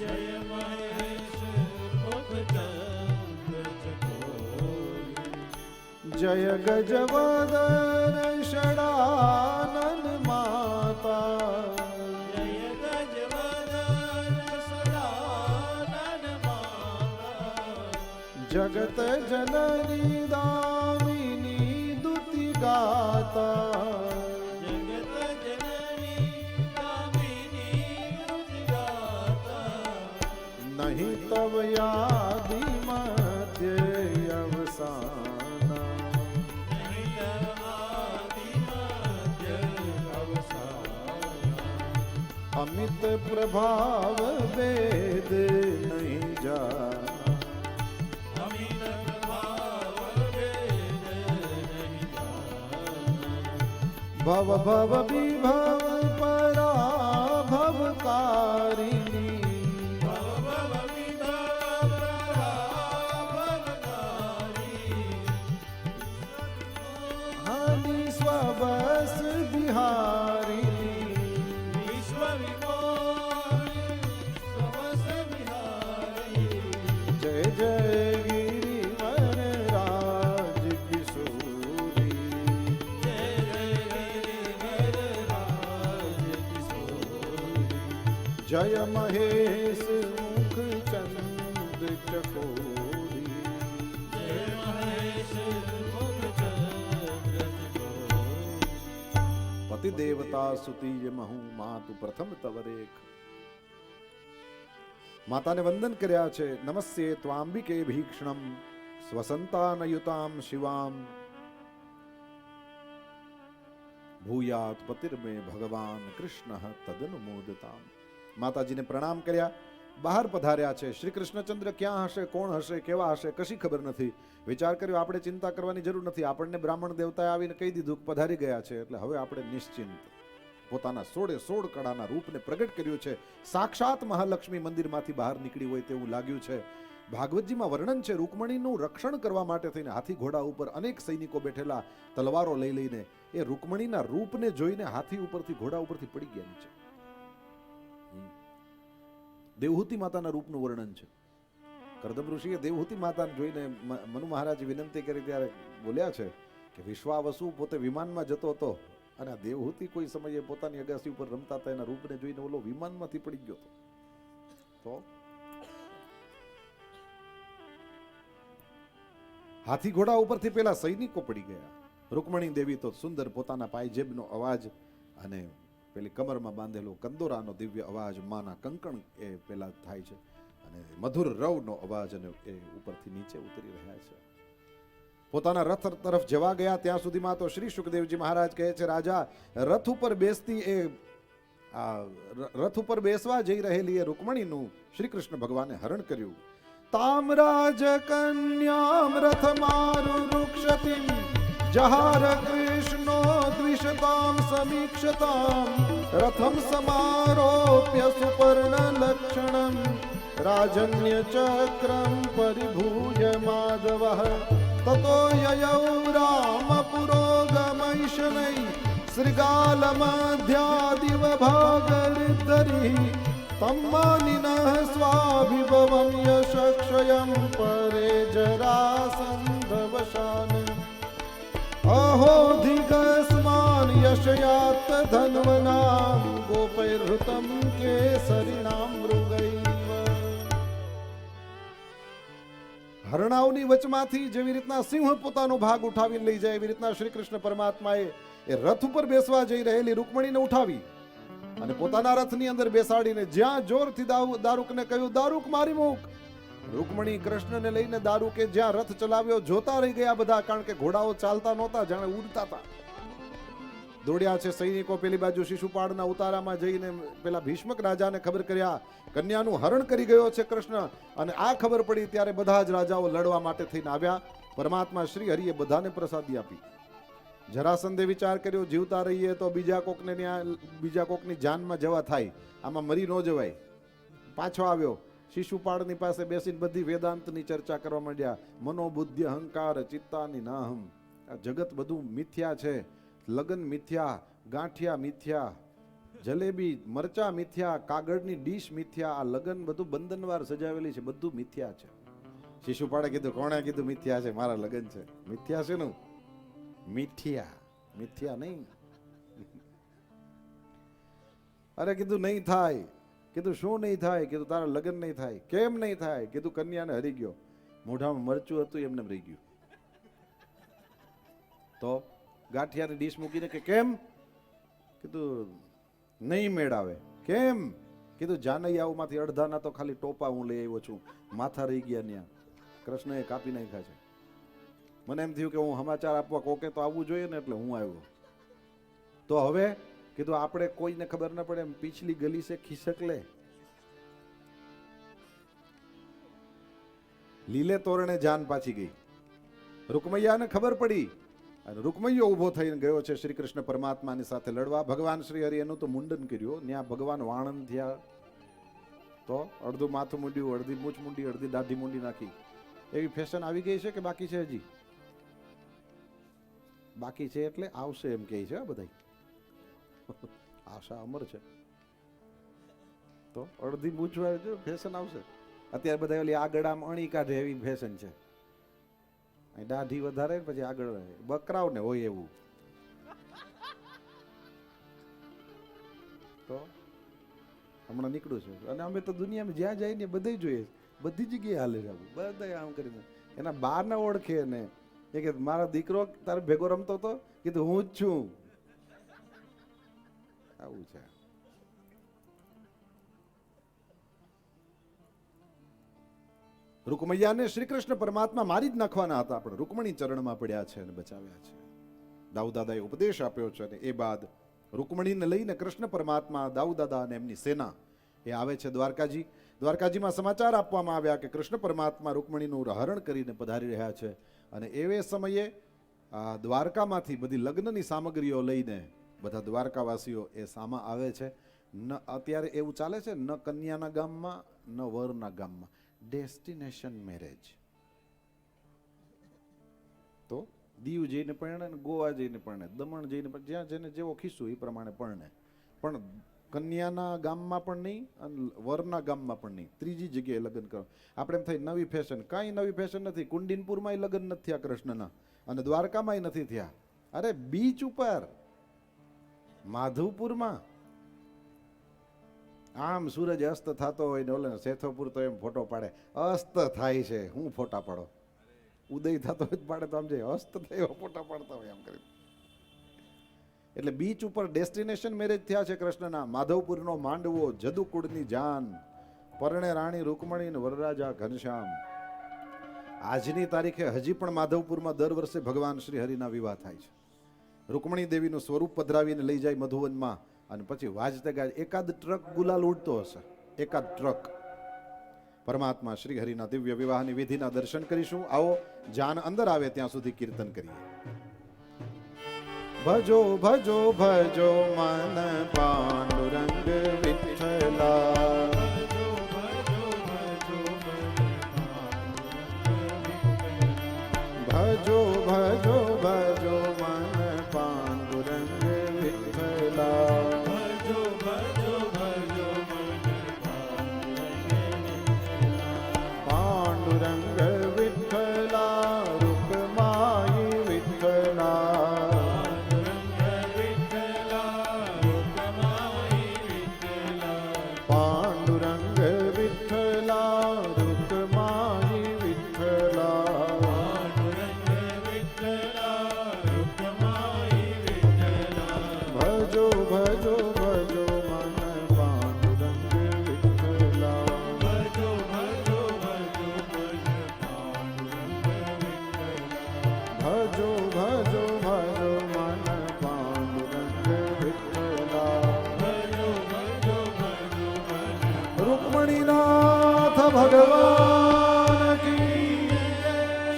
જય મહેશ મુખ ચંદ ચકોરી, જય ગજવદન ષડાનન માતા, જય ગજવદન ષડાનન માતા, જગત જનની દામિની દુતિ ગાતા, જગત જનની દામિની દુતિ ગાતા, નહીં તવ યાદિ મધ્ય અવસાના, નહીં તવ આદિ મધ્ય અવસાના, અમિત પ્રભાવ વેદ નહીં જાના, અમિત પ્રભાવ વેદ નહીં જાના, ભવ ભવ વિભવ પરાભવકારિણી, ભવ ભવ વિભવ પરાભવકારી, હાનિ સ્વબસ બિહારિણી, વિશ્વ વિમોહી સમસ્ત વિહારી, જય જય ગિરિવર રાજ કિશોરી, જય મહેશ મુખ ચંદ્ર ચકોરી જય મહેશ મુખ ચંદ્ર ચકોરી. પતિ દેવતા સુતીય મહુ માતુ પ્રથમ તવરેખ. માતાને વંદન કર્યા છે. નમસ્યે ત્વાંબિકે ભીક્ષણમ સ્વસંતાનયુતામ શિવામ ભૂયાત પતિર્મે ભગવાન કૃષ્ણ તદનુમોદતામ. માતાજીને પ્રણામ કર્યા, બહાર પધાર્યા છે. શ્રી કૃષ્ણચંદ્ર ક્યાં હશે, કોણ હશે, કેવા હશે, કશી ખબર નથી. વિચાર કર્યો આપણે ચિંતા કરવાની જરૂર નથી. આપણને બ્રાહ્મણ દેવતાએ આવીને કહી દીધું કે પધારી ગયા છે, એટલે હવે આપણે નિશ્ચિંત. પોતાના 16 કળાના રૂપને પ્રગટ કર્યું છે. સાક્ષાત મહાલક્ષ્મી મંદિરમાંથી બહાર નીકળી હોય તેવું લાગ્યું છે. ભાગવતજીમાં વર્ણન છે, રૂકમણીનું રક્ષણ કરવા માટે થઈને હાથી ઘોડા ઉપર અનેક સૈનિકો બેઠેલા તલવારો લઈ લઈને એ રૂકમણીના રૂપને જોઈને હાથી ઉપરથી ઘોડા ઉપરથી પડી ગયા નીચે. દેવહૂતિ માતાના રૂપનું વર્ણન છે. કરદમ ઋષિએ દેવહૂતિ માતાને જોઈને મનુ મહારાજે વિનંતી કરી ત્યારે બોલ્યા છે કે વિશ્વાવસુ પોતે વિમાનમાં જતો હતો અને આ દેવહૂતિ કોઈ સમયે પોતાની અગાસી ઉપર રમતા હતા, એના રૂપને જોઈને ઓલો વિમાનમાંથી પડી ગયો હતો. તો હાથી ઘોડા ઉપરથી પેલા સૈનિકો પડી ગયા. રૂકમણી દેવી તો સુંદર પોતાના પાયજેબનો અવાજ અને પેલી કમરમાં બાંધેલો કંદોરાનો દિવ્ય અવાજ, માના કંકણ એ પેલા થાય છે અને મધુર રવનો અવાજ અને એ ઉપરથી નીચે ઉતરી રહ્યા છે. પોતાના રથ તરફ જવા ગયા ત્યાં સુધીમાં તો શ્રી સુખદેવજી મહારાજ કહે છે, રાજા રથ ઉપર બેસતી રથ ઉપર બેસવા જઈ રહેલી એ રૂકમણીનું શ્રી કૃષ્ણ ભગવાને હરણ કર્યું. તામરાજ કન્યામ રથ મારુ રૂક્ષતિમ જહાર કૃષ્ણો દ્વિષતામ સમીક્ષતામ રથમ સમારોપ્ય સુપર્ણ લક્ષણમ રાજન્ય ચક્રમ પરિભૂય માધવઃ તતો યયૌ રામ પુરોગમૈશનૈ શ્રીગાલ મધ્યાદિવ ભાગરિદ્ધરી તમ્માનિનઃ સ્વાભિભવમ યશક્ષયં પરે જરાસંધવશાન અહોધિગસ્માન યશયાત ધન્વનામ ગોપૈર્હૃતમ કેસરીણામ મૃગૈવ. હરણાઓની વચમાંથી જેવી રીતના સિંહ પોતાનો ભાગ ઉઠાવીને લઈ જાય, એવી રીતના શ્રી કૃષ્ણ પરમાત્માએ એ રથ ઉપર બેસવા જઈ રહેલી રૂકમણીને ઉઠાવી અને પોતાના રથની અંદર બેસાડીને જ્યાં જોરથી દારૂકને કહ્યું, દારૂક મારી મૂક. રૂકમણી કૃષ્ણને લઈને દારૂકે જ્યાં રથ ચલાવ્યો જોતા રહી ગયા બધા, કારણ કે ઘોડાઓ ચાલતા નહોતા, જાણે ઉડતા હતા. દોડ્યા છે સૈનિકો પેલી બાજુ શિશુપાળના ઉતારામાં જઈને પેલા ભીષ્મક રાજાને ખબર કર્યા, કન્યાનું હરણ કરી ગયો છે કૃષ્ણ. અને આ ખબર પડી ત્યારે બધા જ રાજાઓ લડવા માટે થઈને આવ્યા. પરમાત્મા શ્રી હરિએ બધાને પ્રસાદી આપી. જરાસંધે વિચાર કર્યો, જીવતા રહીએ તો બીજા કોકની જાનમાં જવા થાય, આમાં મરી ન જવાય. પાછો આવ્યો, શિશુપાળની પાસે બેસીને બધી વેદાંતની ચર્ચા કરવા માંડ્યા. મનોબુદ્ધિ અહંકાર ચિત્તાની નાહમ, આ જગત બધું મિથ્યા છે. લગન મિથ્યા, ગાંઠિયા મિથ્યા, જલેબી મરચા મિથ્યા, કાગળની ડીશ મિથ્યા, આ લગન બધું બંધનવાર સજાવેલી છે, બધું મિથ્યા છે. શિશુપાળે કીધું, કોણે કીધું મિથ્યા છે? મારા લગન છે. મિથ્યા છે નું મિથ્યા, મિથ્યા નહીં. અરે કીધું નહીં થાય. કીધું શું નહીં થાય? કીધું તારા લગન નહીં થાય. કેમ નહીં થાય? કીધું કન્યાને હરી ગયો, મોઢામાં મરચું હતું એમને રહી ગયું. તો ગાંઠિયાની ડીશ મૂકીને કે કેમ? કીધું નહીં મેળ આવે. કેમ? કીધું જાનૈયાઓમાંથી અડધાના તો ખાલી ટોપા હું લઈ આવ્યો છું, માથા રહી ગયા ત્યાં, કૃષ્ણએ કાપી નાખ્યા છે. મને એમ થયું કે હું સમાચાર આપવા કોકે તો આવવું જોઈએ ને, એટલે હું આવ્યો. તો હવે કીધું આપણે કોઈને ખબર ન પડે, પીછલી ગલી સે ખિસક લે. લીલે તોરણે જાન પાછી ગઈ. રૂકમૈયાને ખબર પડી અને રૂકમૈયો ઉભો થઈને ગયો છે શ્રી કૃષ્ણ પરમાત્માની સાથે લડવા. ભગવાન શ્રી હરિ એનું તો મુંડન કર્યું. ત્યાં ભગવાન વાણંદ થયા તો અડધું માથું મૂંડ્યું, અડધી મૂછ મૂંડી, અડધી દાઢી મૂંડી નાખી. એવી ફેશન આવી ગઈ છે કે બાકી છે? હજી બાકી છે, એટલે આવશે એમ કહે છે બધા. આશા અમર છે. તો અડધી મૂછ વાળી ફેશન આવશે. અત્યારે બધા ઓલી આગળામાં અણી કાઢે એવી ફેશન છે. દાઢી વધારે પછી આગળ બકરાવ ને હોય એવું. તો હમણાં નીકળું છું અને અમે તો દુનિયામાં જ્યાં જાય ને બધે જોઈએ, બધી જગ્યાએ હાલે છે, બધા આમ કરીને એના બહાર ના ઓળખે ને એ કે મારો દીકરો તારે ભેગો રમતો હતો, કીધું હું જ છું. આવું છે. રૂકમૈયાને શ્રી કૃષ્ણ પરમાત્મા મારી જ નાખવાના હતા, પણ રૂકમણી ચરણમાં પડ્યા છે અને બચાવ્યા છે. દાઉદાદાએ ઉપદેશ આપ્યો છે અને એ બાદ રૂકમણીને લઈને કૃષ્ણ પરમાત્મા, દાઉદાદા અને એમની સેના એ આવે છે દ્વારકાજી. દ્વારકાજીમાં સમાચાર આપવામાં આવ્યા કે કૃષ્ણ પરમાત્મા રૂકમણીનું હરણ કરીને પધારી રહ્યા છે અને એવે સમયે દ્વારકામાંથી બધી લગ્નની સામગ્રીઓ લઈને બધા દ્વારકાવાસીઓ એ સામા આવે છે. ન અત્યારે એવું ચાલે છે, ન કન્યાના ગામમાં ન વરના ગામમાં, ડેસ્ટિનેશન મેરેજ. તો દીવ જઈને પરણે ને ગોવા જઈને પરણે, દમણ જઈને પણ જ્યાં જેને જેવો ખિસ્સું એ પ્રમાણે પરણે, પણ કન્યાના ગામમાં પણ નહીં અને વરના ગામમાં પણ નહીં, ત્રીજી જગ્યાએ લગ્ન કરો. આપણે એમ થાય નવી ફેશન, કાંઈ નવી ફેશન નથી. કુંડિનપુરમાં લગ્ન નથી થયા કૃષ્ણના અને દ્વારકામાં નથી થયા. અરે બીચ ઉપર માધવપુરમાં આમ સૂરજ અસ્ત થતો હોય ને ઓલે શેથોપુર તો એમ ફોટો પાડે, અસ્ત થાય છે હું ફોટા પાડો, ઉદય થતો હોય પાડે તો આમ જે અસ્ત થાય એવા ફોટા પાડતા હોય આમ કરી. એટલે બીચ ઉપર ડેસ્ટિનેશન મેરેજ થયા છે કૃષ્ણના. માધવપુરનો માંડવો, જદુકુળની જાન, પરણે રાણી રૂકમણી ને વરરાજા ઘનશ્યામ. આજની તારીખે હજી પણ માધવપુરમાં દર વર્ષે ભગવાન શ્રી હરિના વિવાહ થાય છે. રૂકમણી દેવીનું સ્વરૂપ પધરાવીને લઈ જાય મધુવનમાં અને પછી વાજતે ગાજ એકાદ ટ્રક ગુલાલ ઉડતો હશે, એકાદ ટ્રક. પરમાત્મા શ્રી હરિના દિવ્ય વિવાહની વિધિના દર્શન કરીશું. આવો જાન અંદર આવે ત્યાં સુધી કીર્તન કરીએ. ભજો ભજો ભજો મન પાંડુરંગ વિઠ્ઠલા, ભજો ભજો ભજો મન પાંડુરંગ વિઠ્ઠલા, ભજો ભજો ભજો પાંડુરંગ વિઠ્ઠલા, રૂકમાઈ વિઠ્ઠલા, પાંડુરંગ વિઠ્ઠલા, રૂકમાઈ વિઠ્ઠલા, ભજો ભજો ભજો મન પાંડુરંગ વિઠ્ઠલા, ભજો ભજો ભજો ભજો ભજો ભજો મન પાંડુરંગ વિઠ્ઠલા. રૂકમણીનાથ ભગવાન કી,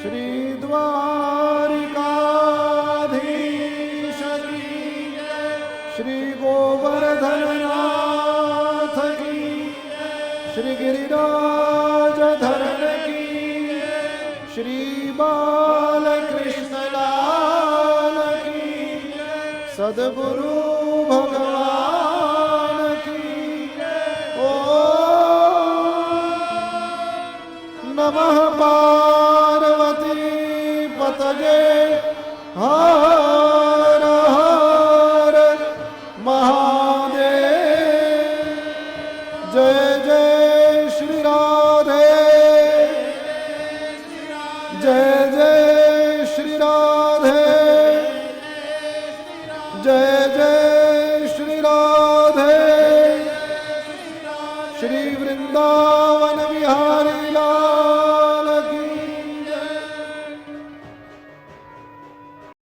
શ્રી દ્વારિકાધીશ કી, શ્રી ગોવર્ધનનાથ કી, શ્રી ગિરિરાજ ધરણ કી, શ્રી બાલકૃષ્ણલાલ કી, સદગુરુ ભગવાન કી. નમઃ પાર્વતી પતગે હર હર મહાદેવ. જય જય શ્રી રાધે, જય જય શ્રી રાધે, જય